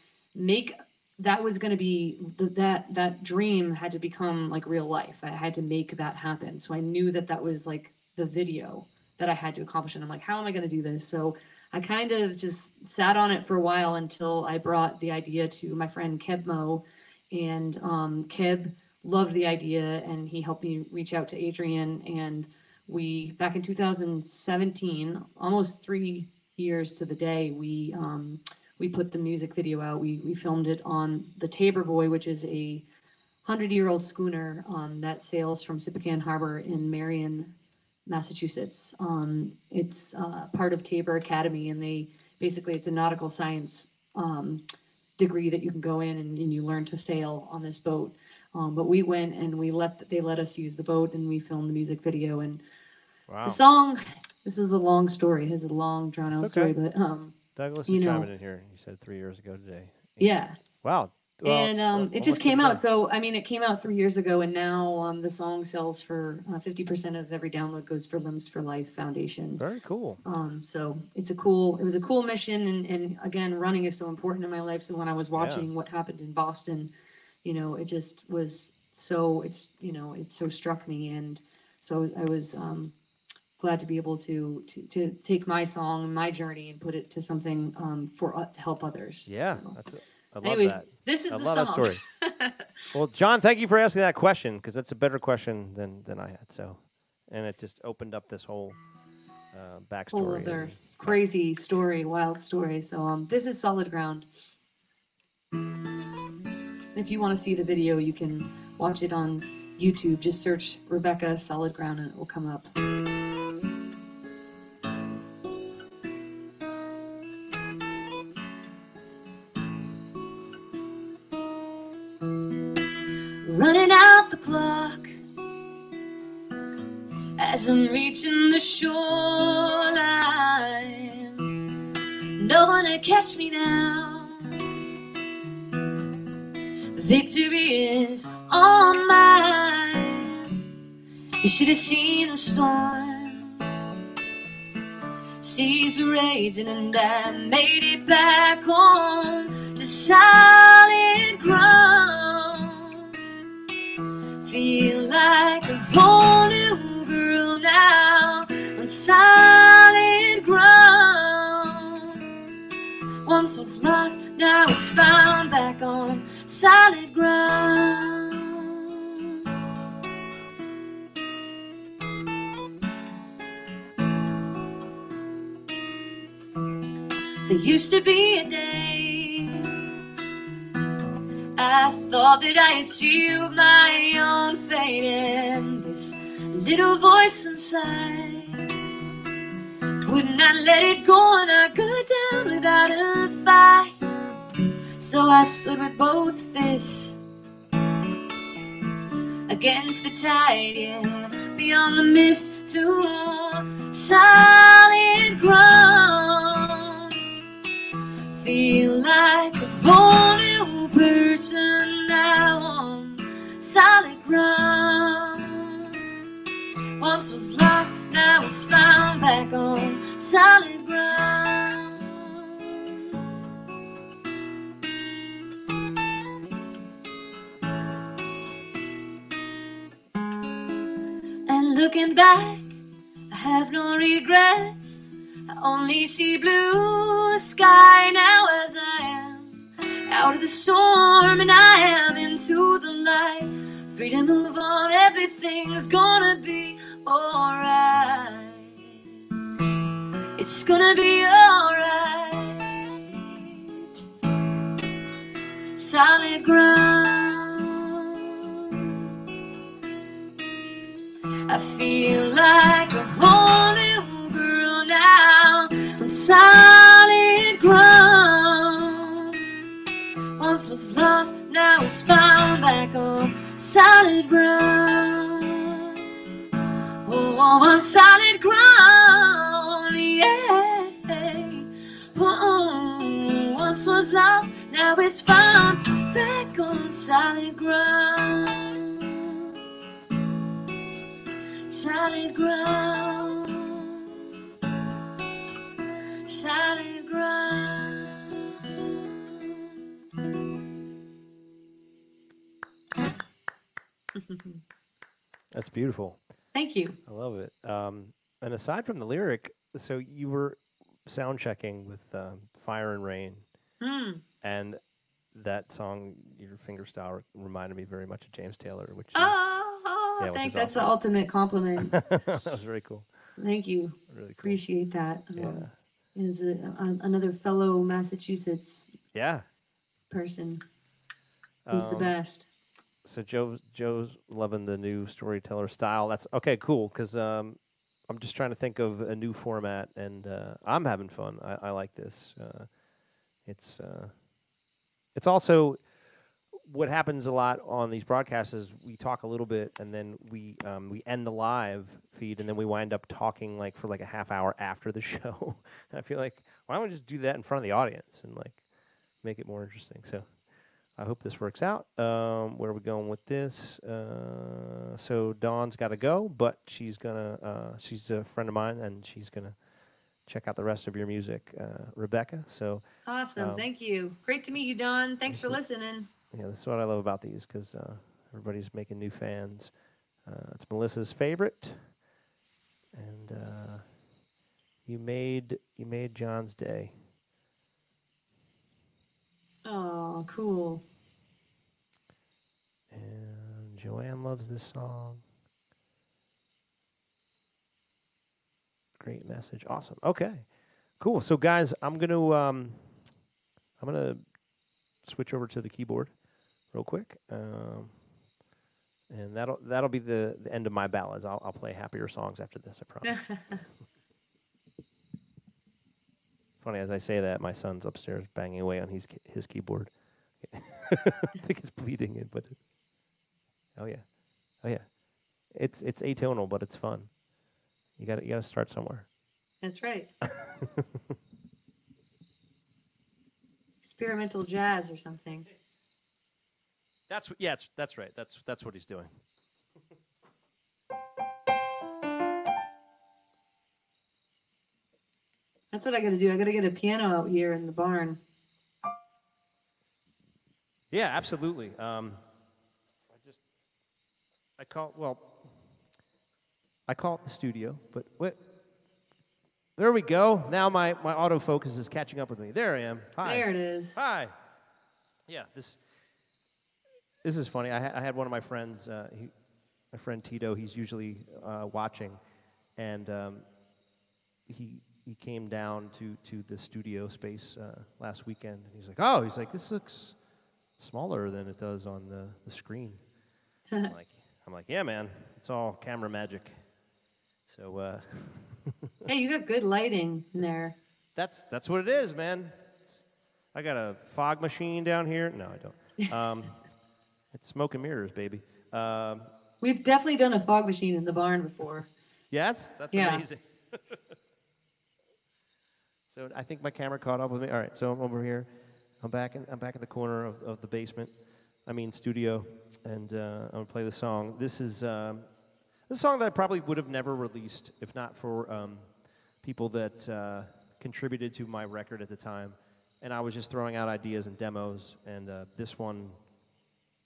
that was going to be that dream had to become like real life. I had to make that happen. So I knew that was like the video that I had to accomplish. And I'm like, how am I going to do this? So I kind of just sat on it for a while until I brought the idea to my friend Keb Mo, and Keb loved the idea, and he helped me reach out to Adrienne, and we, back in 2017, almost 3 years to the day, we put the music video out. We filmed it on the Tabor Boy, which is a 100-year-old schooner that sails from Sipican Harbor in Marion, Massachusetts. It's part of Tabor Academy, and it's a nautical science degree that you can go in and you learn to sail on this boat. But we went and they let us use the boat, and we filmed the music video. And wow. The song, this is a long story. It has a long, drawn out story, but Douglas is chiming in here. You said 3 years ago today. Yeah. Wow. Well, and it just came out. So, I mean, it came out 3 years ago, and now the song sells for 50% of every download goes for Limbs for Life Foundation. Very cool. So it was a cool mission. And again, running is so important in my life. So when I was watching what happened in Boston, it just was so, it so struck me. And so I was glad to be able to take my song, my journey, and put it to something to help others. Yeah. So. I love Anyways, that. This is I the love song. That story. Well, John, thank you for asking that question, because that's a better question than I had. So, and it just opened up this whole backstory. Whole other crazy story, wild story. So this is Solid Ground. And if you want to see the video, you can watch it on YouTube. Just search Rebecca Solid Ground, and it will come up. Running out the clock as I'm reaching the shoreline. No one to catch me now. Victory is all mine. You should have seen the storm. Seas were raging, and I made it back home to solid ground. Feel like a whole new girl now on solid ground. Once was lost, now it's found, back on solid ground. There used to be a day I thought that I had sealed my own fate, and this little voice inside would not let it go, and I go down without a fight. So I stood with both fists against the tide, yeah, beyond the mist to solid ground. feel like a whole new person now on solid ground. Once was lost, now is found, back on solid ground. And looking back, I have no regrets. I only see blue sky now as I am out of the storm, and I am into the light. Free to move on, everything's gonna be alright. It's gonna be alright. Solid ground. I feel like a whole new girl now on solid ground. Once was lost, now is found, back on solid ground. Oh, on solid ground, yeah. Oh, once was lost, now is found, back on solid ground. Solid ground. Solid ground. That's beautiful. Thank you. I love it. And aside from the lyric, so you were sound checking with Fire and Rain, and that song, your fingerstyle, reminded me very much of James Taylor, which is, I think that's the ultimate compliment. that was very cool. Thank you. Really cool. Appreciate that. Yeah. Is another fellow Massachusetts person who's the best. So Joe's loving the new storyteller style. That's okay, cool. Because I'm just trying to think of a new format, and I'm having fun. I like this. It's also what happens a lot on these broadcasts is we talk a little bit, and then we end the live feed, and then we wind up talking for a half hour after the show. And I feel like, why don't we just do that in front of the audience and make it more interesting? So I hope this works out. Where are we going with this? So Dawn's got to go, but she's a friend of mine, and she's gonna check out the rest of your music, Rebecca. So awesome. Thank you. Great to meet you, Dawn. Thanks for listening. Yeah, this is what I love about these, because everybody's making new fans. It's Melissa's favorite, and you made John's day. Oh, cool. And Joanne loves this song. Great message. Awesome. Okay. Cool. So guys, I'm gonna switch over to the keyboard real quick. And that'll be the end of my ballads. I'll play happier songs after this, I promise. Funny, as I say that, my son's upstairs banging away on his keyboard. I think it's bleeding it, but oh yeah, it's atonal, but it's fun. You gotta start somewhere. That's right. Experimental jazz or something. That's right. That's what he's doing. That's what I got to do. I got to get a piano out here in the barn. Yeah, absolutely. I call it the studio, but wait. There we go. Now my autofocus is catching up with me. There I am. Hi. There it is. Hi. Yeah, this is funny. I had one of my friends, my friend Tito. He's usually watching, and he came down to the studio space last weekend, and he's like, this looks smaller than it does on the screen. I'm like, yeah, man, it's all camera magic. So hey, you got good lighting in there. That's what it is, man. I got a fog machine down here. No, I don't. It's smoke and mirrors, baby. We've definitely done a fog machine in the barn before. Yes? That's amazing. So I think my camera caught up with me. All right, so I'm over here. I'm back in the corner of the basement. I mean studio, and I'm gonna play the song. This is a song that I probably would have never released if not for people that contributed to my record at the time. And I was just throwing out ideas and demos, and this one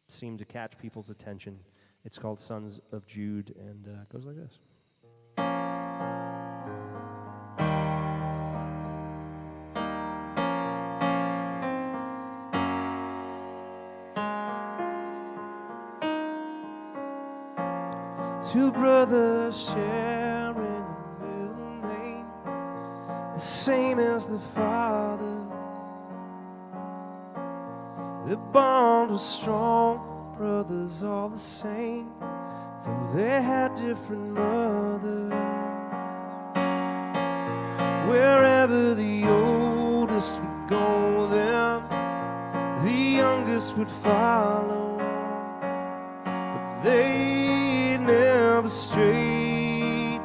seemed to catch people's attention. It's called Sons of Jude, and it goes like this. Two brothers sharing a middle name, the same as the father. Their bond was strong, brothers all the same, though they had different mothers. Wherever the oldest would go, then the youngest would follow. But they never strayed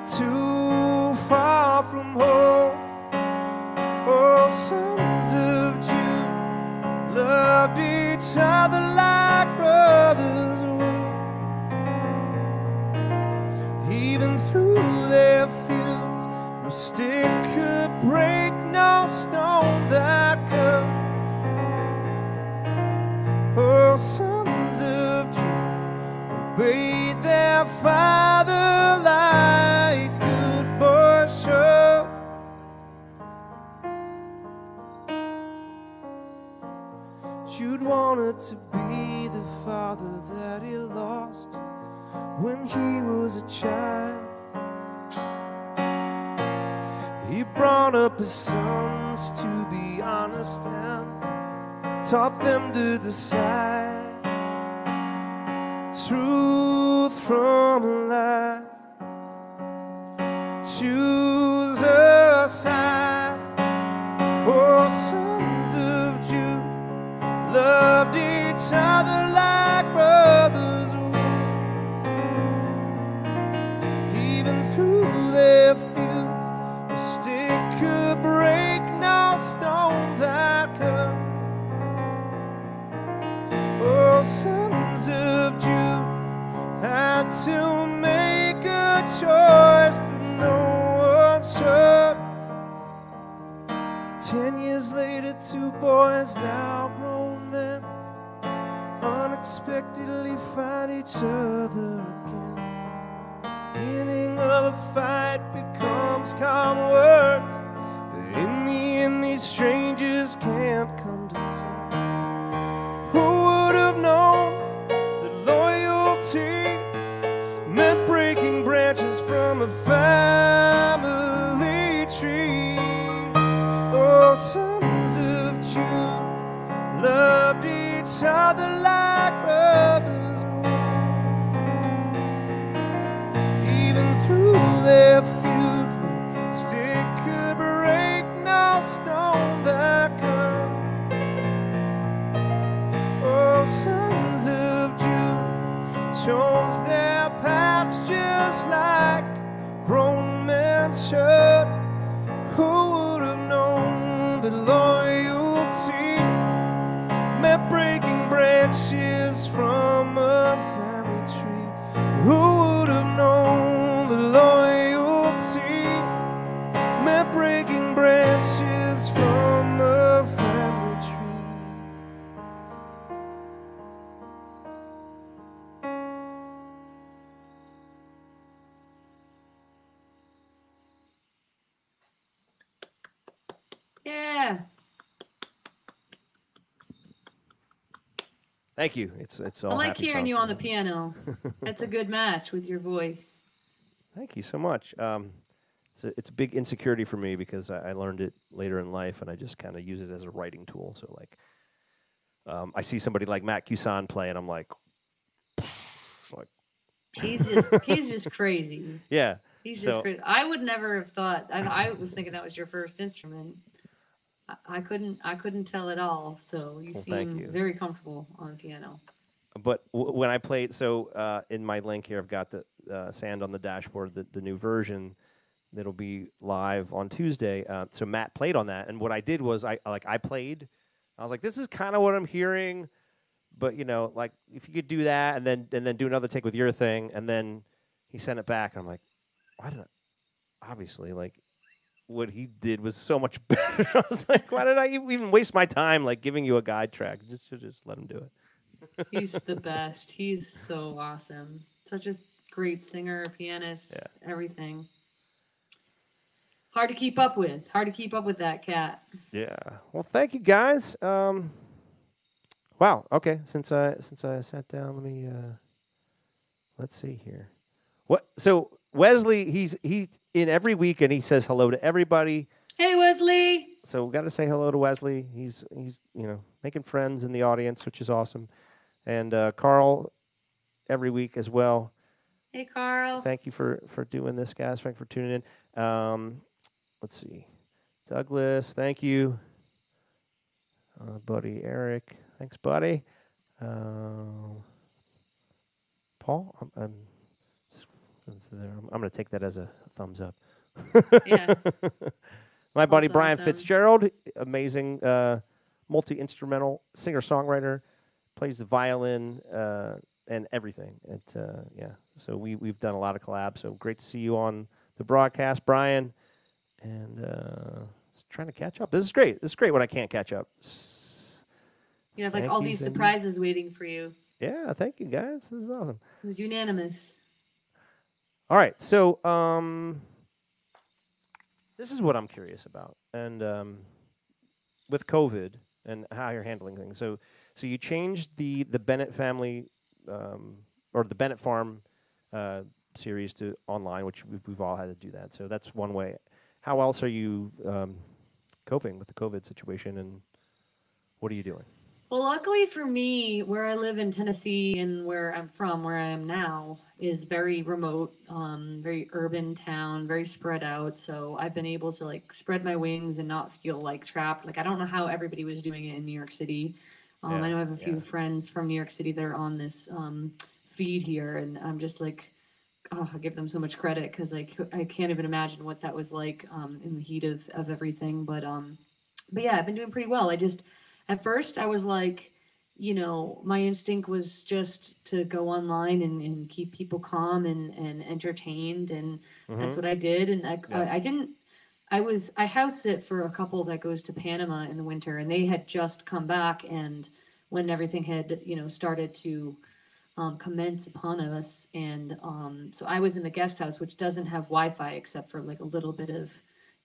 too far from home. Oh, sons of Jude loved each other like brothers would. Even through their fields, no stick could break, no stone that could. Oh, sons of Jude obeyed their father like good boys should. Jude wanted to be the father that he lost when he was a child. He brought up his sons to be honest and taught them to decide truth from lies. Choose a side. Oh, sons of Jude loved each other like brothers would. Even through their fields, no stick could break, no stone that could. Oh, sons of Jude had to make a choice that no one should. 10 years later, two boys, now grown men, unexpectedly find each other again. Beginning of a fight becomes common words, but in the end these strangers can't come to terms. Who would have known that loyalty meant breaking branches from a family tree? Oh, sons of Jude loved each other like brothers would. Even through their feuds, no stick could break, no stone that could. Oh, sons of Jude chose their paths just like grown men should. Who would have known that loyalty meant breaking branches from a family tree? Who would have known that loyalty meant breaking branches from a family tree? Yeah. Thank you. It's all. I like happy hearing songs you for on the me. piano. That's a good match with your voice. Thank you so much. It's a big insecurity for me because I learned it later in life, and I just kind of use it as a writing tool. So like, I see somebody like Matt Cusan play, and I'm like, He's just crazy. yeah. He's just crazy. I would never have thought. I was thinking that was your first instrument. I couldn't tell at all. So you thank seem you. very comfortable on piano. But when I played, so in my link here, I've got the Sand on the Dashboard, the new version. that'll be live on Tuesday. So Matt played on that, and what I did was I played. I was like, this is kind of what I'm hearing, but like if you could do that and then do another take with your thing, and then he sent it back, and I'm like, why did I? Obviously, like what he did was so much better. I was like, why did I even waste my time like giving you a guide track? Just let him do it. He's the best. He's so awesome. Such a great singer, pianist, everything. Hard to keep up with. Hard to keep up with that cat. Yeah. Well, thank you guys. Wow. Okay. Since I sat down, let's see here. What? So Wesley, he's in every week and he says hello to everybody. Hey, Wesley. So we got to say hello to Wesley. He's making friends in the audience, which is awesome. And Carl, every week as well. Hey, Carl. Thank you for doing this, guys. Thank you for tuning in. Let's see. Douglas, thank you. Buddy Eric, thanks, buddy. Paul, I'm going to take that as a thumbs up. Yeah. My buddy That's Brian awesome. Fitzgerald, amazing multi-instrumental singer-songwriter, plays the violin and everything. So we've done a lot of collabs. So great to see you on the broadcast, Brian. And trying to catch up. This is great. This is great when I can't catch up. You have like Thank all you, these Cindy. surprises waiting for you. Yeah, thank you, guys. This is awesome. It was unanimous. All right, so this is what I'm curious about, and with COVID and how you're handling things. So you changed the Bennett family or the Bennett Farm series to online, which we've all had to do that. So that's one way. How else are you coping with the COVID situation, and what are you doing? Well, luckily for me, where I live in Tennessee and where I'm from, where I am now, is very remote, very urban town, very spread out. So I've been able to like spread my wings and not feel like trapped. Like I don't know how everybody was doing it in New York City. I know I have a few friends from New York City that are on this feed here, and I'm just like, oh, I give them so much credit because I can't even imagine what that was like in the heat of everything. But yeah, I've been doing pretty well. At first, I was like, my instinct was just to go online and keep people calm and entertained. And that's what I did. And I house sit for a couple that goes to Panama in the winter, and they had just come back. And when everything had, started to commence upon us. And so I was in the guest house, which doesn't have Wi-Fi except for like a little bit of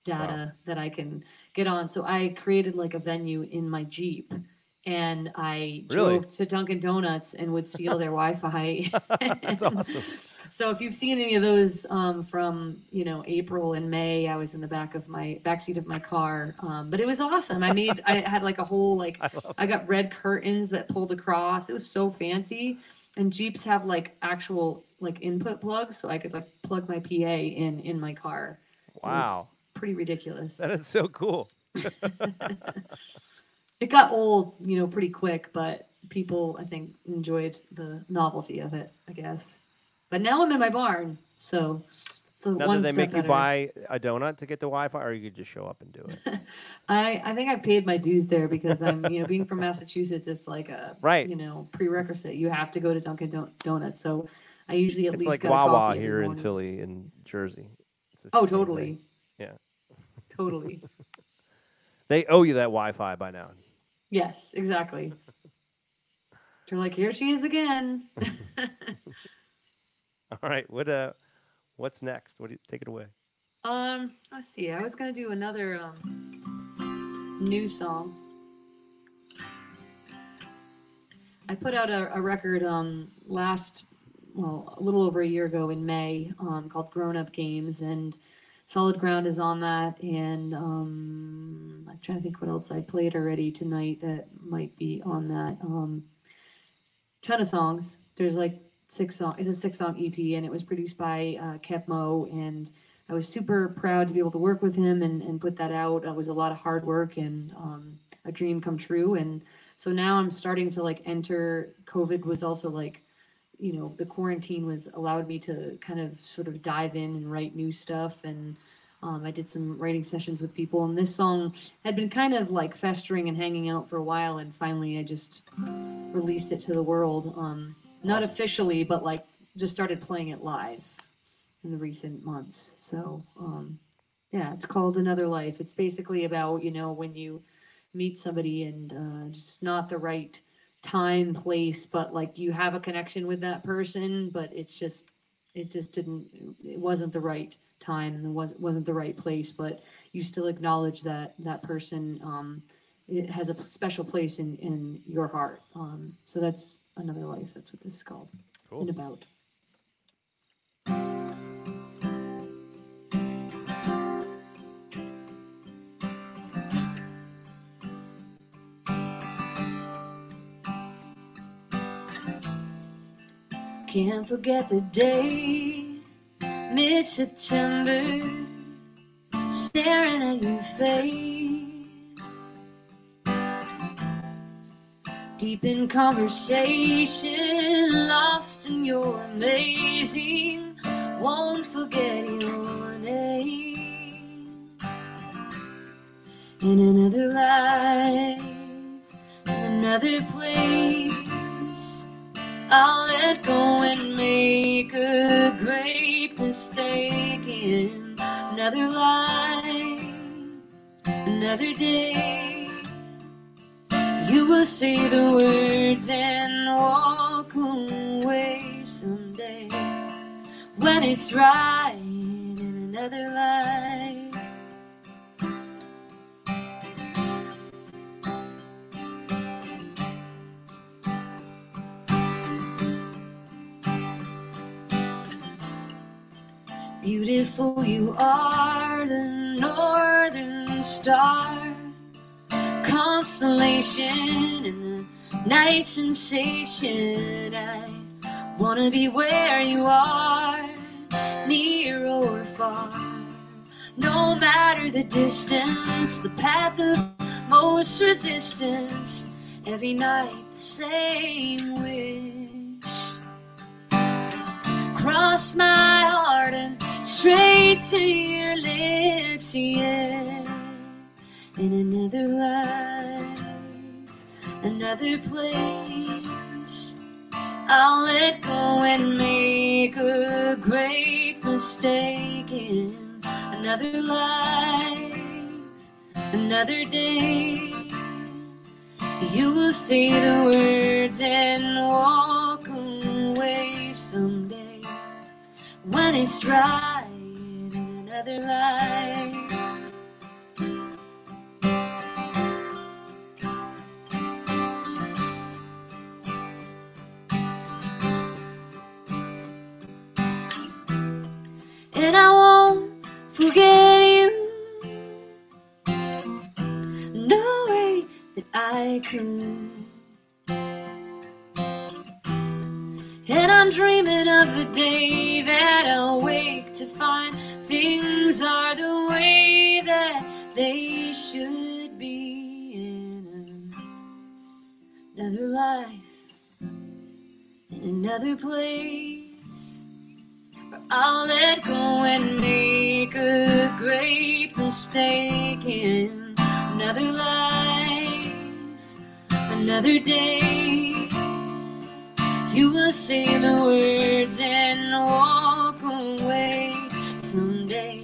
data that I can get on. So I created like a venue in my Jeep, and I drove to Dunkin' Donuts and would steal their Wi-Fi. That's awesome. So if you've seen any of those from April and May, I was in the backseat of my car. But it was awesome. I had like a whole I got red curtains that pulled across. It was so fancy. And Jeeps have like actual like input plugs, so I could like plug my PA in my car. Wow. Pretty ridiculous. That is so cool. It got old, pretty quick, but people, I think, enjoyed the novelty of it, I guess. But now I'm in my barn, so Now, one did they step make you better. buy a donut to get the Wi-Fi, or you could just show up and do it? I think I paid my dues there because I'm, being from Massachusetts, it's like a, Right. prerequisite. You have to go to Dunkin' Donuts, so I usually at It's least like get a Wawa coffee every here in morning. Philly and Jersey. It's the Oh, same totally. thing. Yeah. Totally. They owe you that Wi-Fi by now. Yes, exactly. They're like, here she is again. All right. What's next? Take it away? Let's see. I was gonna do another new song. I put out a record a little over a year ago in May, called Grown Up Games, and Solid Ground is on that, and I'm trying to think what else I played already tonight that might be on that. Ton of songs. There's like 6 songs. It's a 6-song EP, and it was produced by Kepmo, and I was super proud to be able to work with him and put that out. It was a lot of hard work and a dream come true. And so now I'm starting to like enter. COVID was also like, the quarantine allowed me to kind of sort of dive in and write new stuff. And I did some writing sessions with people, and this song had been kind of like festering and hanging out for a while, and finally I just released it to the world. Not officially, but like just started playing it live in the recent months. So yeah, it's called Another Life. It's basically about, you know, when you meet somebody and just not the right time, place, but like you have a connection with that person, but it just didn't, it wasn't the right time and it wasn't the right place, but you still acknowledge that that person it has a special place in your heart. So that's Another Life. That's what this is called. Cool. And about. Can't forget the day, mid-September, staring at your face, deep in conversation, lost in your amazing, won't forget your name. In another life, in another place, I'll let go and make a great mistake. In another life, another day, you will say the words and walk away someday, when it's right in another life. Beautiful you are, the northern star, constellation in the night sensation. I wanna be where you are, near or far, no matter the distance, the path of most resistance, every night the same wish. Cross my heart and straight to your lips, yeah. In another life, another place, I'll let go and make a great mistake. In another life, another day, you will say the words and walk away someday, when it's right in another life. And I won't forget you, no way that I could. And I'm dreaming of the day that I'll wake to find things are the way that they should be. In another life, in another place, where I'll let go and make a great mistake. In another life, another day, you will say the words and walk away someday,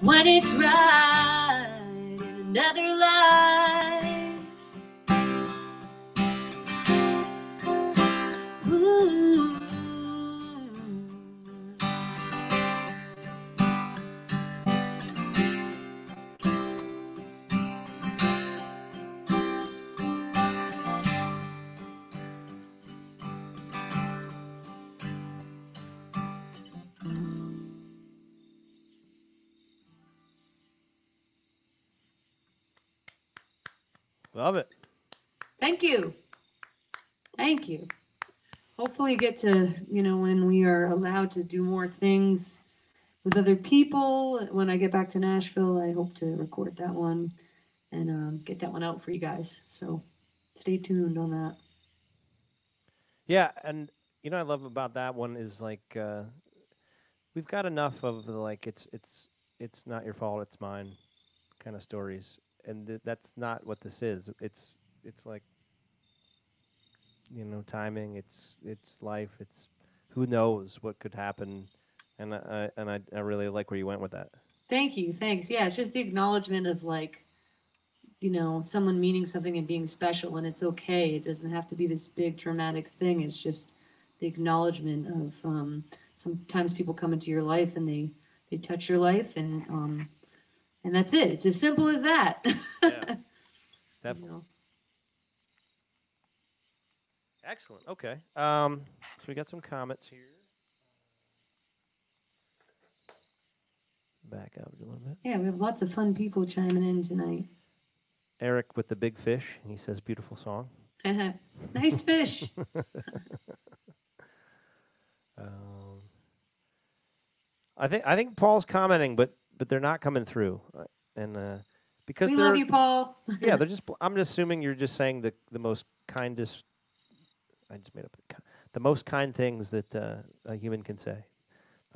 when it's right in another life. Ooh. Love it. Thank you. Thank you. Hopefully get to, you know, when we are allowed to do more things with other people, when I get back to Nashville, I hope to record that one and get that one out for you guys. So stay tuned on that. Yeah, and you know what I love about that one is like we've got enough of the, like it's it's not your fault, it's mine kind of stories, and that's not what this is. It's like, timing. It's life. It's who knows what could happen, and I really like where you went with that. Thank you. Thanks. Yeah, it's just the acknowledgement of like, someone meaning something and being special, and it's okay. It doesn't have to be this big dramatic thing. It's just the acknowledgement of sometimes people come into your life and they touch your life, and that's it. It's as simple as that. Yeah, definitely. Excellent. Okay. So we got some comments here. Back up a little bit. Yeah, we have lots of fun people chiming in tonight. Eric with the big fish. He says, "Beautiful song." Nice fish. I think Paul's commenting, but they're not coming through, and because we love you, Paul. Yeah, they're just. I'm assuming you're just saying the most kindest. I just made up the most kind things that a human can say.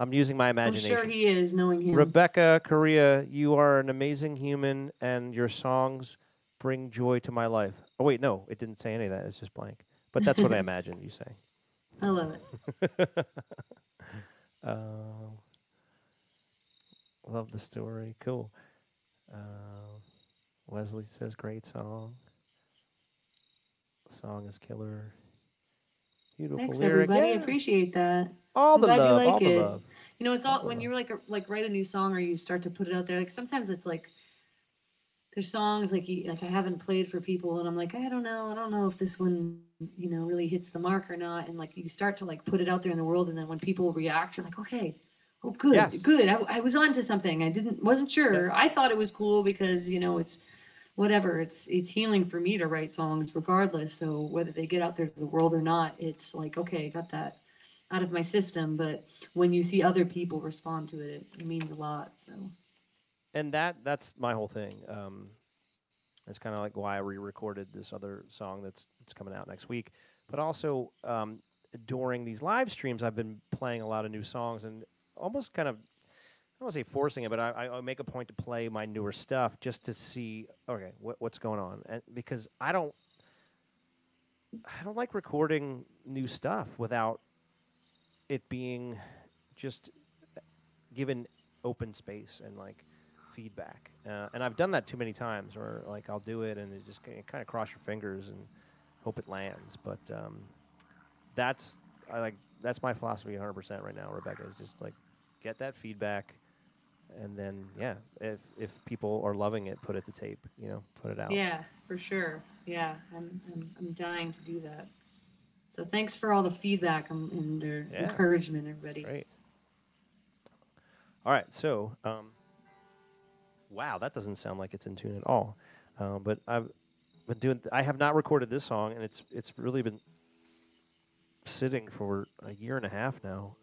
I'm using my imagination. I'm sure he is, knowing him. Rebecca Correa, you are an amazing human, and your songs bring joy to my life. Oh wait, no, it didn't say any of that. It's just blank. But that's what I imagined you saying. I love it. Love the story. Cool. Wesley says, great song. Song is killer. Beautiful Thanks, lyric. everybody. Yeah. Appreciate that. All the glad love. you like All the it. love. It's all when you like write a new song or you start to put it out there. Like sometimes it's like there's songs like I haven't played for people and I'm like I don't know if this one really hits the mark or not. And like you start to like put it out there in the world, and then when people react, you're like, okay, oh good, Yes. good. I was onto something. Wasn't sure. Yeah. I thought it was cool because it's whatever. It's healing for me to write songs regardless. So whether they get out there to the world or not, it's like okay, I got that out of my system. But when you see other people respond to it, it means a lot. So. And that's my whole thing. That's kind of like why I re-recorded this other song that's coming out next week. But also during these live streams, I've been playing a lot of new songs and almost kind of, I don't want to say forcing it, but I make a point to play my newer stuff just to see, okay, what's going on, and because I don't like recording new stuff without it being just given open space and like feedback, and I've done that too many times where like I'll do it and it just kind of cross your fingers and hope it lands. But that's my philosophy 100% right now, Rebecca, is just like get that feedback, and then if people are loving it, put it to tape, put it out. Yeah, for sure. Yeah, I'm dying to do that. So thanks for all the feedback and encouragement, everybody. Great. All right, so wow, that doesn't sound like it's in tune at all. But I've been doing. I have not recorded this song, and it's really been sitting for a year and a half now.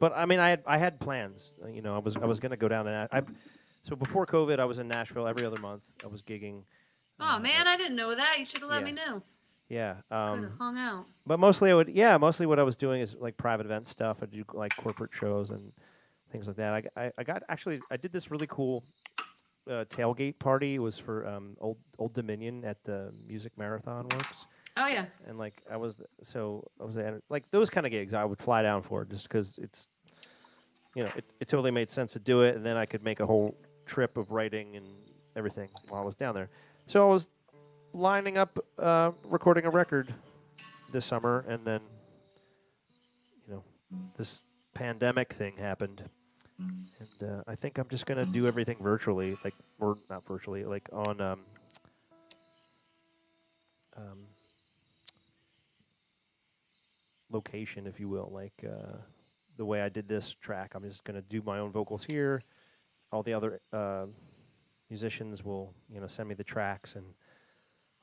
But I mean, I had plans. I was going to go down to so before COVID, I was in Nashville every other month. I was gigging. Oh man, I didn't know that. You should have let me know. Yeah. Could have hung out. But mostly what I was doing is like private event stuff. I do like corporate shows and things like that. I did this really cool tailgate party. It was for Old Dominion at the Music Marathon Works. Oh yeah. And like I was like those kind of gigs I would fly down for just because it's it totally made sense to do it, and then I could make a whole trip of writing and everything while I was down there. So I was lining up recording a record this summer, and then this pandemic thing happened, and I think I'm just gonna do everything virtually, or not virtually, like on location, if you will, like the way I did this track. I'm just gonna do my own vocals here. All the other musicians will send me the tracks, and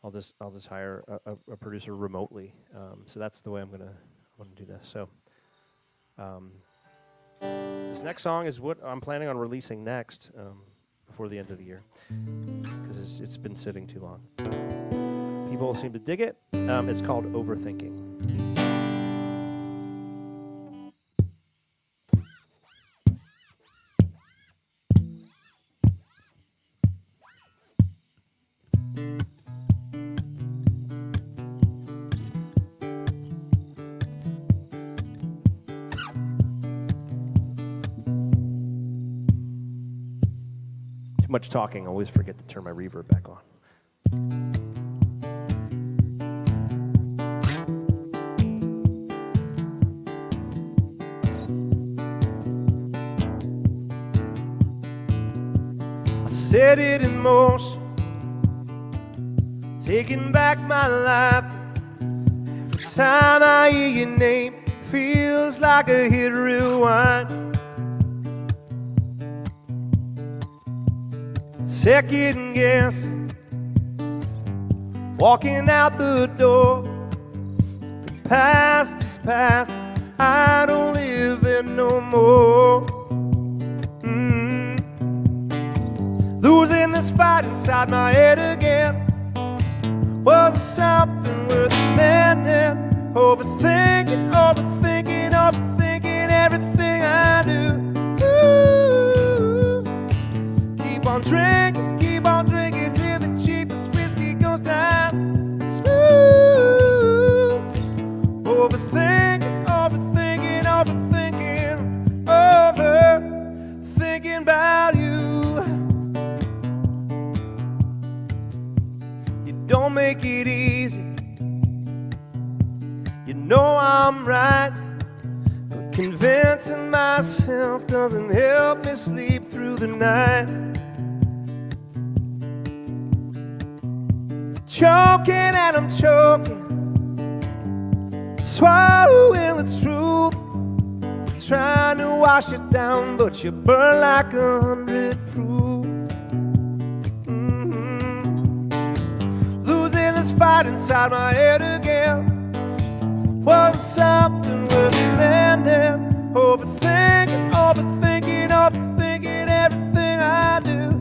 I'll just hire a producer remotely. So that's the way I'm gonna do this. So this next song is what I'm planning on releasing next before the end of the year, because it's been sitting too long. People seem to dig it. It's called Overthinking. Too much talking. I always forget to turn my reverb back on. I set it in motion, taking back my life. Every time I hear your name, feels like a hit rewind. Second guessing, walking out the door. The past is past, I don't live it no more. Losing this fight inside my head again. Was it something worth mending? Overthinking, overthinking, overthinking everything I do. Ooh. Keep on drinking till the cheapest whiskey goes down. Smooth. Overthinking, overthinking, overthinking, overthinking about you. You don't make it easy. You know I'm right, but convincing myself doesn't help me sleep through the night. Choking and I'm choking, swallowing the truth, trying to wash it down, but you burn like 100 proof. Losing this fight inside my head again. Was something worth mending? Overthinking, overthinking, overthinking everything I do.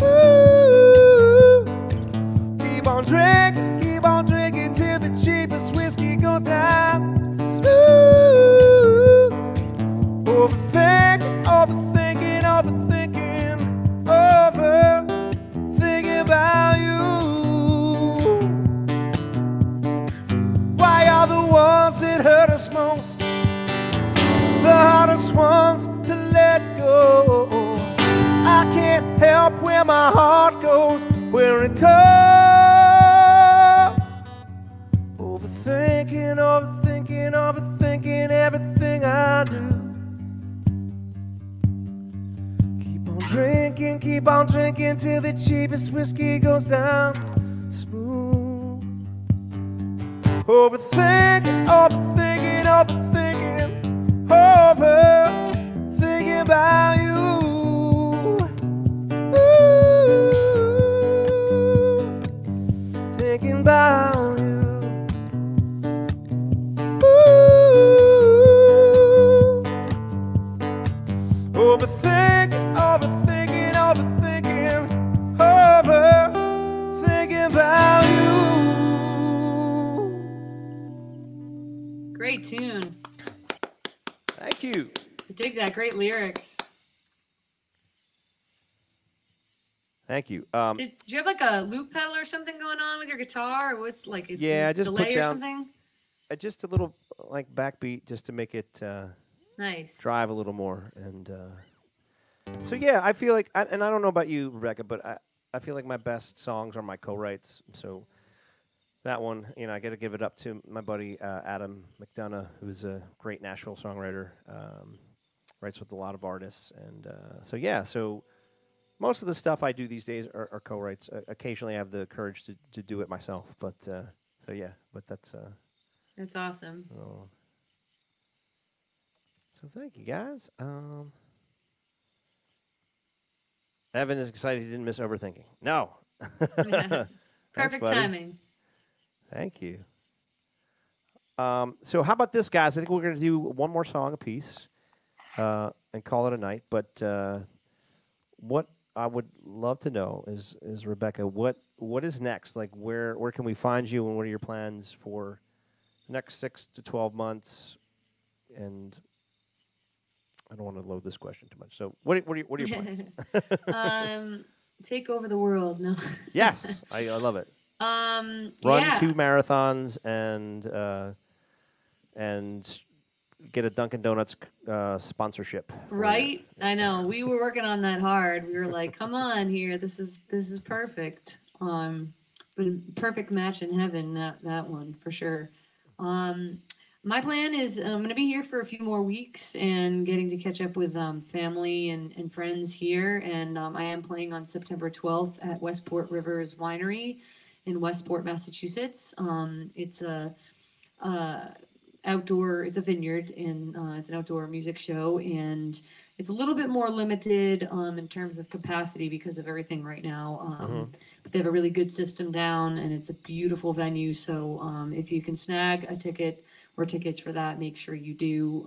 Ooh. Keep on drinking till the cheapest whiskey goes down. Smooth. Overthinking, overthinking, overthinking, overthinking about you. Why are the ones that hurt us most the hardest ones to let go? I can't help where my heart goes, where it goes. Overthinking, overthinking, overthinking everything I do. Keep on drinking till the cheapest whiskey goes down. Smooth. Overthinking, overthinking, overthinking, overthinking about you. Ooh, thinking about you. Ooh, overthinking, overthinking, overthinking, overthinking about you. Great tune. Thank you. I dig that. Great lyrics. Thank you. Did you have like a loop pedal or something going on with your guitar? Or what's like a Yeah, I just delay put or down something? just a little like backbeat just to make it Nice. drive a little more. And so yeah, I feel like, and I don't know about you, Rebecca, but I feel like my best songs are my co-writes. So that one, you know, I got to give it up to my buddy Adam McDonough, who's a great Nashville songwriter, writes with a lot of artists, and so yeah, so most of the stuff I do these days are co-writes. Occasionally, I have the courage to do it myself, but so yeah, but that's awesome. So thank you guys. Evan is excited he didn't miss overthinking. No. Perfect timing. Thank you. So how about this, guys? I think we're going to do one more song apiece and call it a night. But what I would love to know is Rebecca, what is next? Like, where can we find you, and what are your plans for the next 6 to 12 months? And I don't want to load this question too much. So what are your plans? Take over the world. No. Yes, I love it. Run 2 marathons and get a Dunkin' Donuts sponsorship. Right? I know. We were working on that hard. We were like, "Come on here. This is perfect." But a perfect match in heaven, that one for sure. Um my plan is I'm going to be here for a few more weeks and getting to catch up with family and friends here. And I am playing on September 12th at Westport Rivers Winery in Westport, Massachusetts. It's a uh, outdoor. It's a vineyard, and it's an outdoor music show, and it's a little bit more limited in terms of capacity because of everything right now. But they have a really good system down, and it's a beautiful venue. So if you can snag a ticket or tickets for that, make sure you do.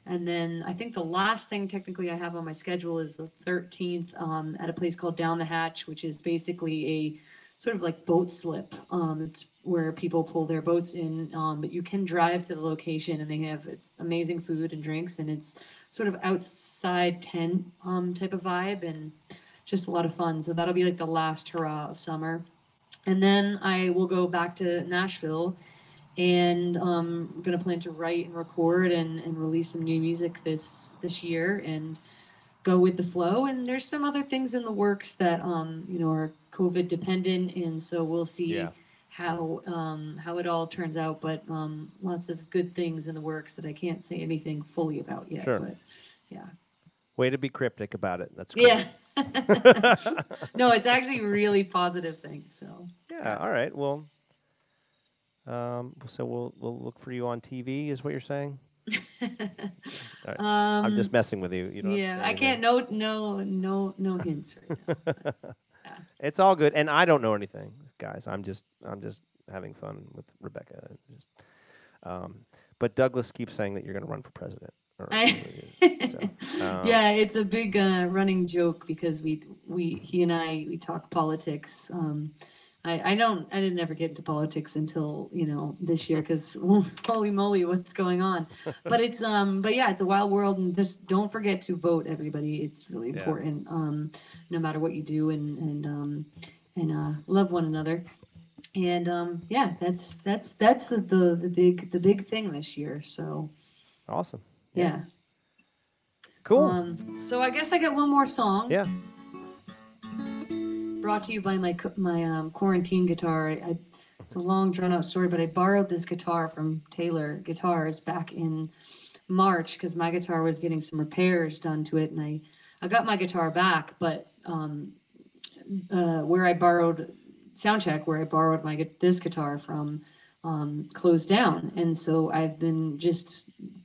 And then I think the last thing technically I have on my schedule is the 13th at a place called Down the Hatch, which is basically a sort of like boat slip. It's where people pull their boats in, but you can drive to the location, and they have amazing food and drinks, and it's sort of outside tent type of vibe, and just a lot of fun. So that'll be like the last hurrah of summer, and then I will go back to Nashville, and I'm gonna plan to write and record and release some new music this year, and go with the flow. And there's some other things in the works that are COVID dependent, and so we'll see Yeah. how it all turns out. But lots of good things in the works that I can't say anything fully about yet. Sure. But yeah, Way to be cryptic about it. That's great. yeah. No, it's actually a really positive thing. So Yeah. All right. Well, so we'll look for you on TV, is what you're saying? All right. I'm just messing with you. You don't have to yeah, say I anything. can't. No hints right now. But, yeah. It's all good, and I don't know anything, guys. I'm just having fun with Rebecca. But Douglas keeps saying that you're going to run for president. Yeah, it's a big running joke because he and I talk politics. I didn't ever get into politics until this year because holy moly, what's going on? But yeah, it's a wild world, and just don't forget to vote, everybody. It's really important, no matter what you do, and love one another. And yeah, that's the big thing this year. So awesome. yeah. Cool. So I guess I got one more song. Yeah. Brought to you by my quarantine guitar. It's a long drawn out story, but I borrowed this guitar from Taylor Guitars back in March because my guitar was getting some repairs done to it, and I got my guitar back, but where I borrowed Soundcheck, where I borrowed this guitar from, closed down, and so I've been just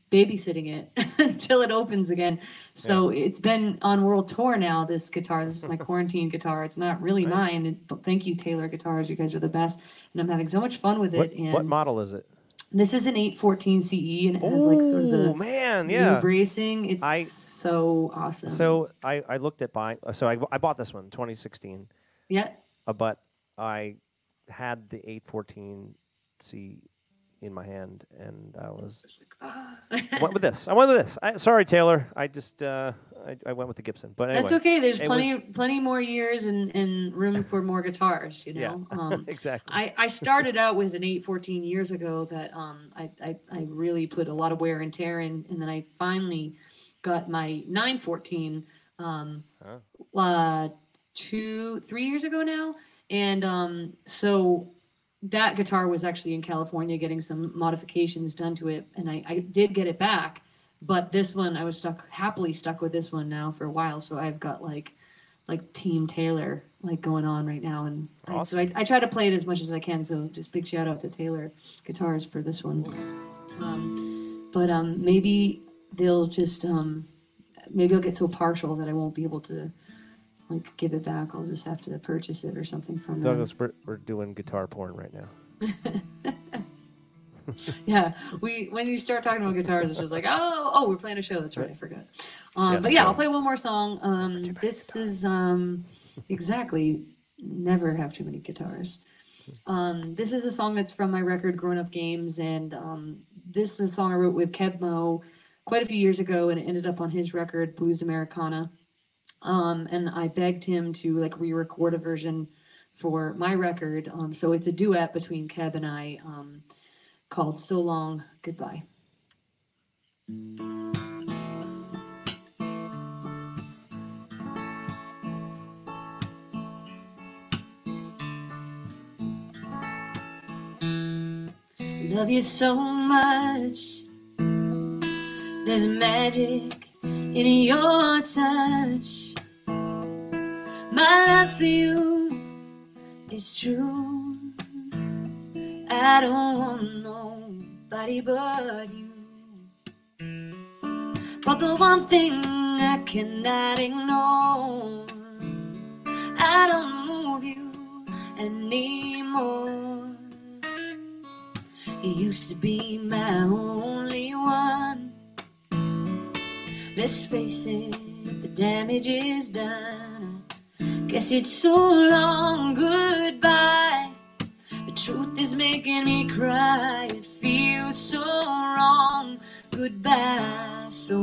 babysitting it until it opens again. So it's been on world tour now, this guitar. This is my quarantine guitar. It's not really mine, but thank you, Taylor Guitars. You guys are the best, and I'm having so much fun with it. What model is it? This is an 814 CE, and it has like sort of the new bracing. It's so awesome. So I looked at buying. So I bought this one, 2016. Yeah. But I had the 814C in my hand, and I went with this. Sorry, Taylor. I just I went with the Gibson. But anyway, that's okay. There's plenty more years and room for more guitars. Yeah, exactly. I started out with an 814 years ago that I really put a lot of wear and tear in, and then I finally got my 914 3 years ago now, and so that guitar was actually in California getting some modifications done to it, and I did get it back. But this one, I was happily stuck with this one now for a while. So I've got like Team Taylor going on right now, and awesome. I try to play it as much as I can. So just big shout out to Taylor Guitars for this one. But maybe they'll just maybe I'll get so partial that I won't be able to give it back. I'll just have to purchase it or something from them. Douglas, we're doing guitar porn right now. Yeah, when you start talking about guitars, it's just like, oh, we're playing a show. That's right, I forgot. But yeah, I'll play one more song. This is exactly never have too many guitars. This is a song that's from my record Grown Up Games, and this is a song I wrote with Keb Mo quite a few years ago, and it ended up on his record Blues Americana. And I begged him to re-record a version for my record. So it's a duet between Keb and I, called So Long Goodbye. Love you so much. There's magic in your touch. My love for you is true. I don't want nobody but you. But the one thing I cannot ignore, I don't move you anymore. You used to be my only one. Let's face it, the damage is done. Guess it's so long, goodbye. The truth is making me cry. It feels so wrong, goodbye. So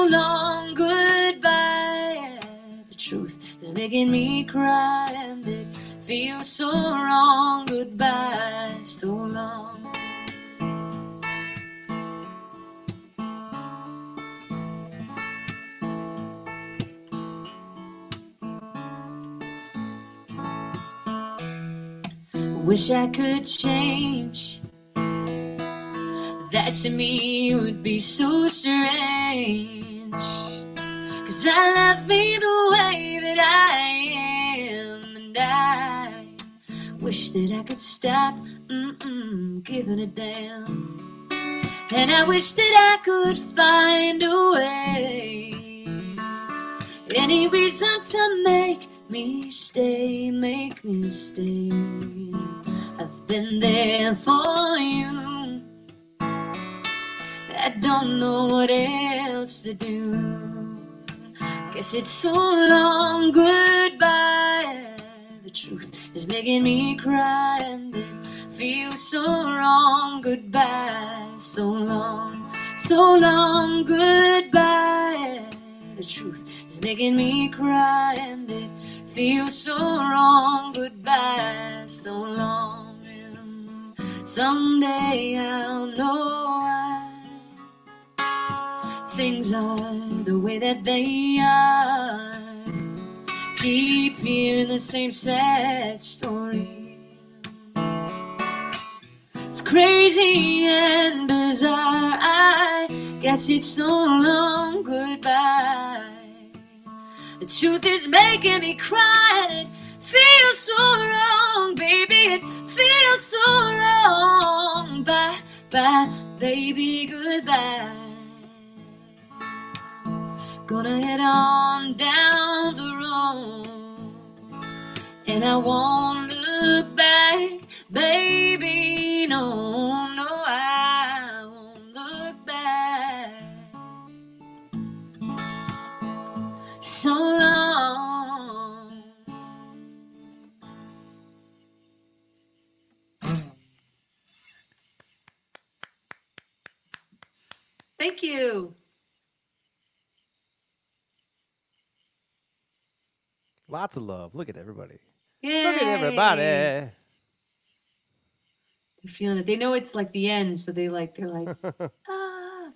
long, goodbye. The truth is making me cry, and it feels so wrong, goodbye. So long. Wish I could change. That to me would be so strange. 'Cause I love me the way that I am, and I wish that I could stop giving a damn. And I wish that I could find a way, any reason to make me stay, make me stay. I've been there for you. I don't know what else to do. Guess it's so long, goodbye. The truth is making me cry, and it feels so wrong, goodbye. So long, goodbye. The truth is making me cry, and it feels so wrong, goodbye. So long. Someday I'll know why things are the way that they are. Keep hearing the same sad story. It's crazy and bizarre. I guess it's so long, goodbye. The truth is making me cry, and it feels so wrong, baby. It feels so wrong. Bye, bye, baby, goodbye. Gonna head on down the road, and I won't look back, baby. No, no, I won't look back. So long. Thank you. Lots of love. Look at everybody. Yay. Look at everybody. They're feeling it. They know it's like the end, so they're like, ah.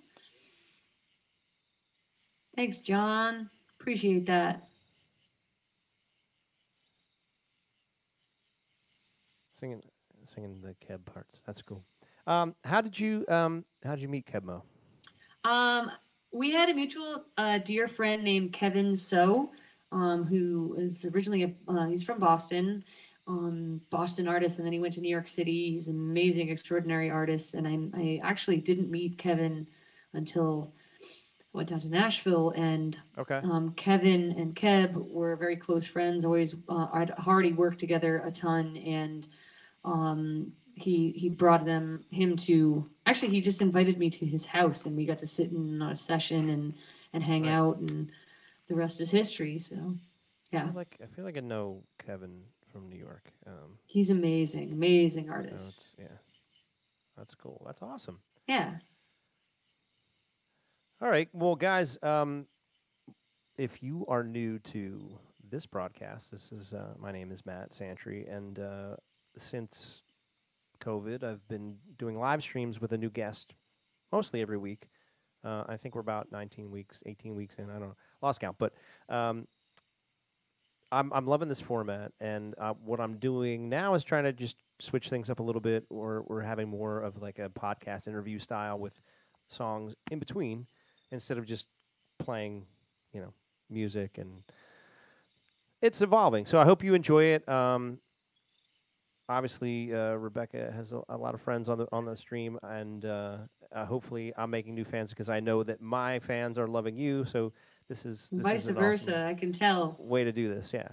Thanks, John. Appreciate that. Singing the Keb parts. That's cool. How did you meet Kebmo? We had a mutual dear friend named Kevin So, who is originally he's from Boston, Boston artist, and then he went to New York City. He's an amazing, extraordinary artist, and I actually didn't meet Kevin until I went down to Nashville, and Okay. Kevin and Keb were very close friends. Always I'd already worked together a ton, and he brought him to, actually he just invited me to his house, and we got to sit in on a session and hang Nice. out, and the rest is history. So yeah, I feel like I know Kevin from New York. he's amazing So artist. that's cool. That's awesome. Yeah. All right, well, guys, if you are new to this broadcast, this is my name is Matt Santry, and since COVID, I've been doing live streams with a new guest mostly every week. I think we're about 19 weeks, 18 weeks in. I don't know, lost count. But I'm loving this format, and what I'm doing now is trying to just switch things up a little bit. We're having more of like a podcast interview style with songs in between, instead of just playing, music, and it's evolving. So I hope you enjoy it. Obviously, Rebecca has a lot of friends on the stream, and hopefully I'm making new fans, because I know that my fans are loving you. So this is vice an versa. awesome I can tell. way to do this. Yeah,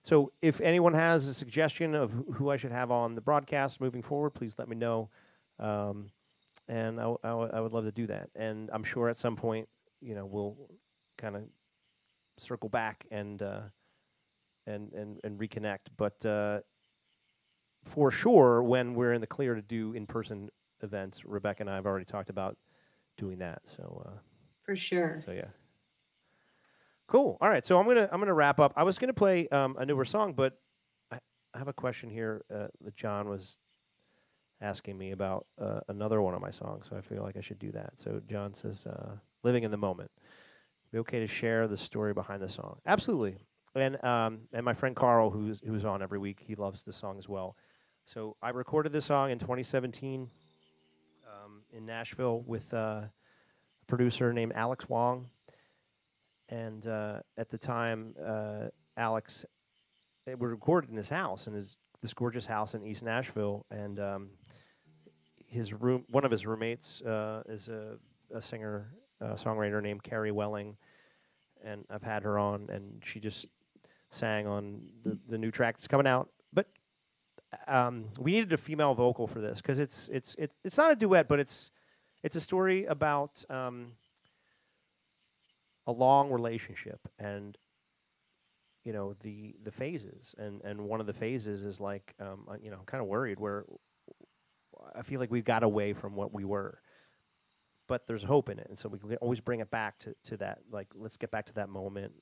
so if anyone has a suggestion of who I should have on the broadcast moving forward, please let me know, and I would love to do that. And I'm sure at some point, we'll kind of circle back and reconnect. But for sure, when we're in the clear to do in-person events, Rebecca and I have already talked about doing that. So for sure. So yeah. Cool. All right. So I'm gonna wrap up. I was gonna play a newer song, but I have a question here that John was asking me about another one of my songs. So I feel like I should do that. So John says, "Living in the moment. Be okay to share the story behind the song?" Absolutely. And my friend Carl, who's on every week, he loves this song as well. So I recorded this song in 2017 in Nashville with a producer named Alex Wong. And at the time, Alex, we recorded in his house, in this gorgeous house in East Nashville. And one of his roommates is a singer, songwriter named Carrie Welling. And I've had her on, and she just sang on the new track that's coming out. But we needed a female vocal for this, because it's not a duet, but it's a story about a long relationship, and the phases, and one of the phases is like I'm kind of worried, where I feel like we've got away from what we were, but there's hope in it, and so we can always bring it back to that, like, let's get back to that moment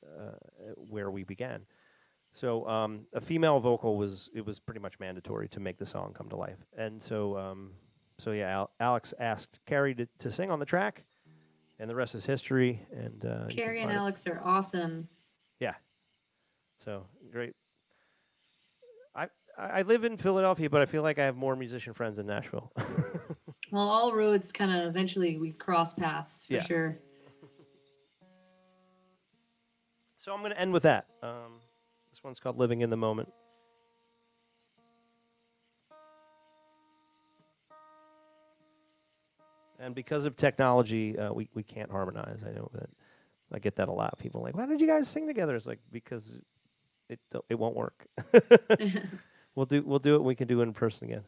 where we began. So a female vocal was pretty much mandatory to make the song come to life. And so yeah, Alex asked Carrie to sing on the track, and the rest is history. And Carrie and Alex are awesome. Yeah. So great. I live in Philadelphia, but I feel like I have more musician friends in Nashville. Well, all roads kind of eventually we cross paths, for sure. So I'm going to end with that. This one's called Living in the Moment. And because of technology, we can't harmonize. I know that. I get that a lot. People are like, why did you guys sing together? It's like, because it won't work. We'll do it. We can do it in person again.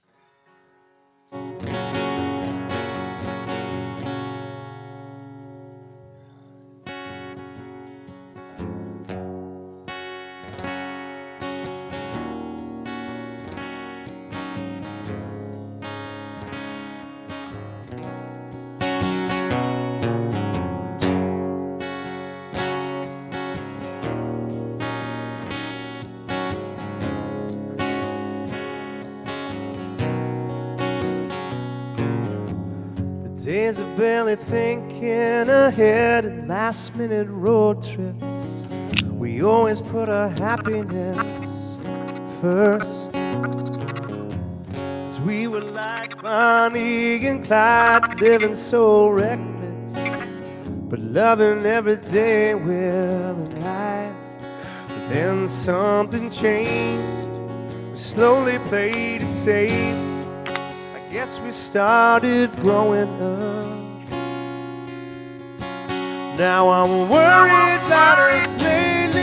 Days of barely thinking ahead and last-minute road trips. We always put our happiness first. 'Cause we were like Bonnie and Clyde, living so reckless, but loving every day we're alive. But then something changed. We slowly played it safe. Guess we started growing up. Now I'm worried about us lately.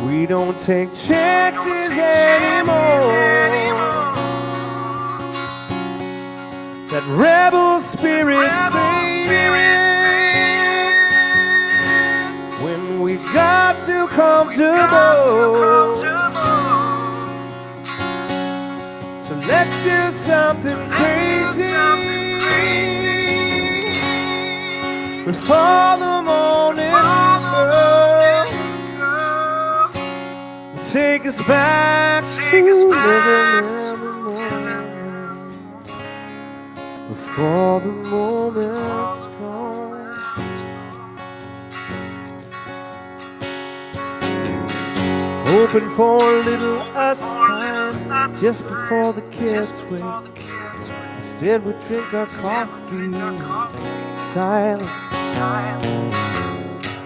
We don't take chances anymore. That rebel spirit faded when we got too comfortable. So let's do something crazy before the morning comes. Take us back to living in the moment. before the moment's gone. Hoping for a little us time just before the kids wake. Instead we drink our coffee in silence,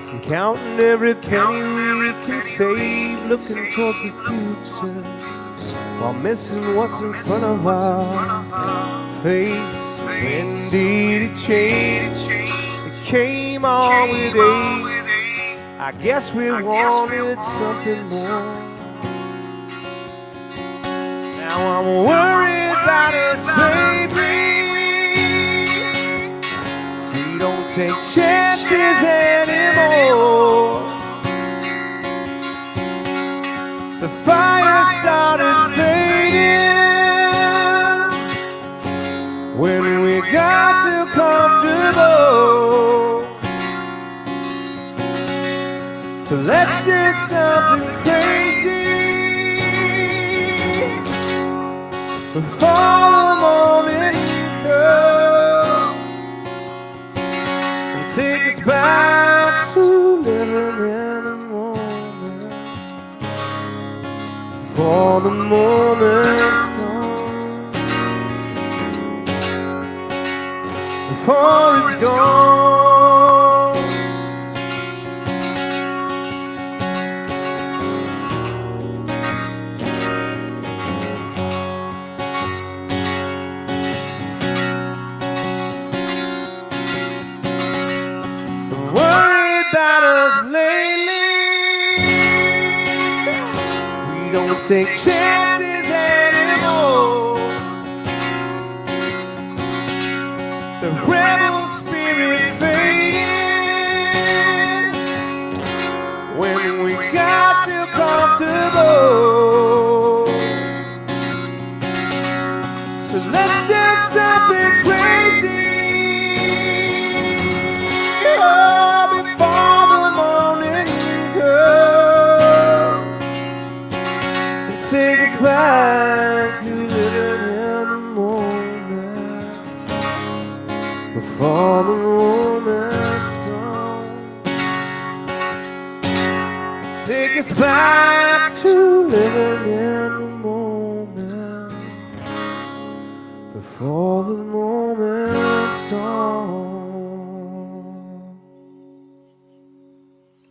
and counting every penny we can save, looking towards the future while missing what's in front of our face. Indeed it changed, it came on with age. I guess we wanted something more. Now I'm worried about us, baby. We don't take chances anymore. The fire started fading when we got too comfortable. So let's do something crazy before the morning comes and take us back to living in the moment. Before the moment's gone, before it's gone. About us lately, we don't take chances anymore. The rebel spirit fading when we got too comfortable. So let's do something crazy. Take us back to living in the moment before the moment's gone. Take us back to living in the moment before the moment's gone.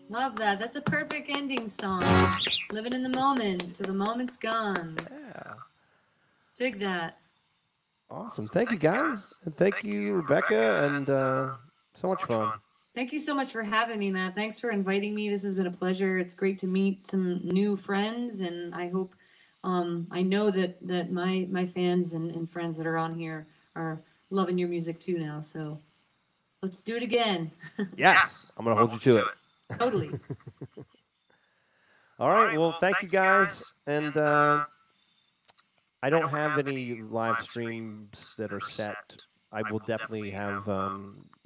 Love that. That's a perfect ending song. Living in the moment till the moment's gone. Yeah. Dig that. Awesome. Thank you, guys. And thank you, Rebecca. And so much fun. Thank you so much for having me, Matt. Thanks for inviting me. This has been a pleasure. It's great to meet some new friends, and I hope, I know that my fans and friends that are on here are loving your music too now. So let's do it again. Yes, I'm gonna hold you to it. Totally. All right. Well, thank you, guys. And I don't have any live streams that are set. I will definitely have a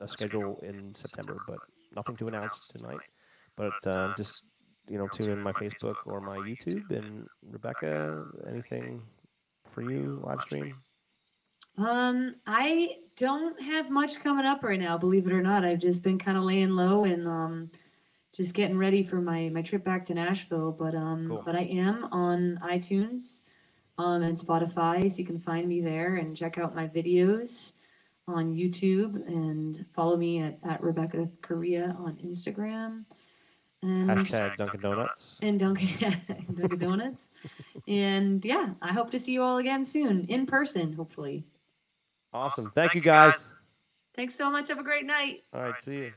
schedule in September, but nothing to announce tonight. But just, tune in my Facebook or my YouTube. And Rebecca, anything for you, live stream? I don't have much coming up right now, believe it or not. I've just been kind of laying low and just getting ready for my trip back to Nashville. But Cool. but I am on iTunes and Spotify, so you can find me there and check out my videos on YouTube and follow me at Rebecca Correa on Instagram. And Hashtag Dunkin' Donuts. And Dunkin' Donuts. And yeah, I hope to see you all again soon, in person, hopefully. Awesome. Thank you, guys. Thanks so much. Have a great night. All right. See you.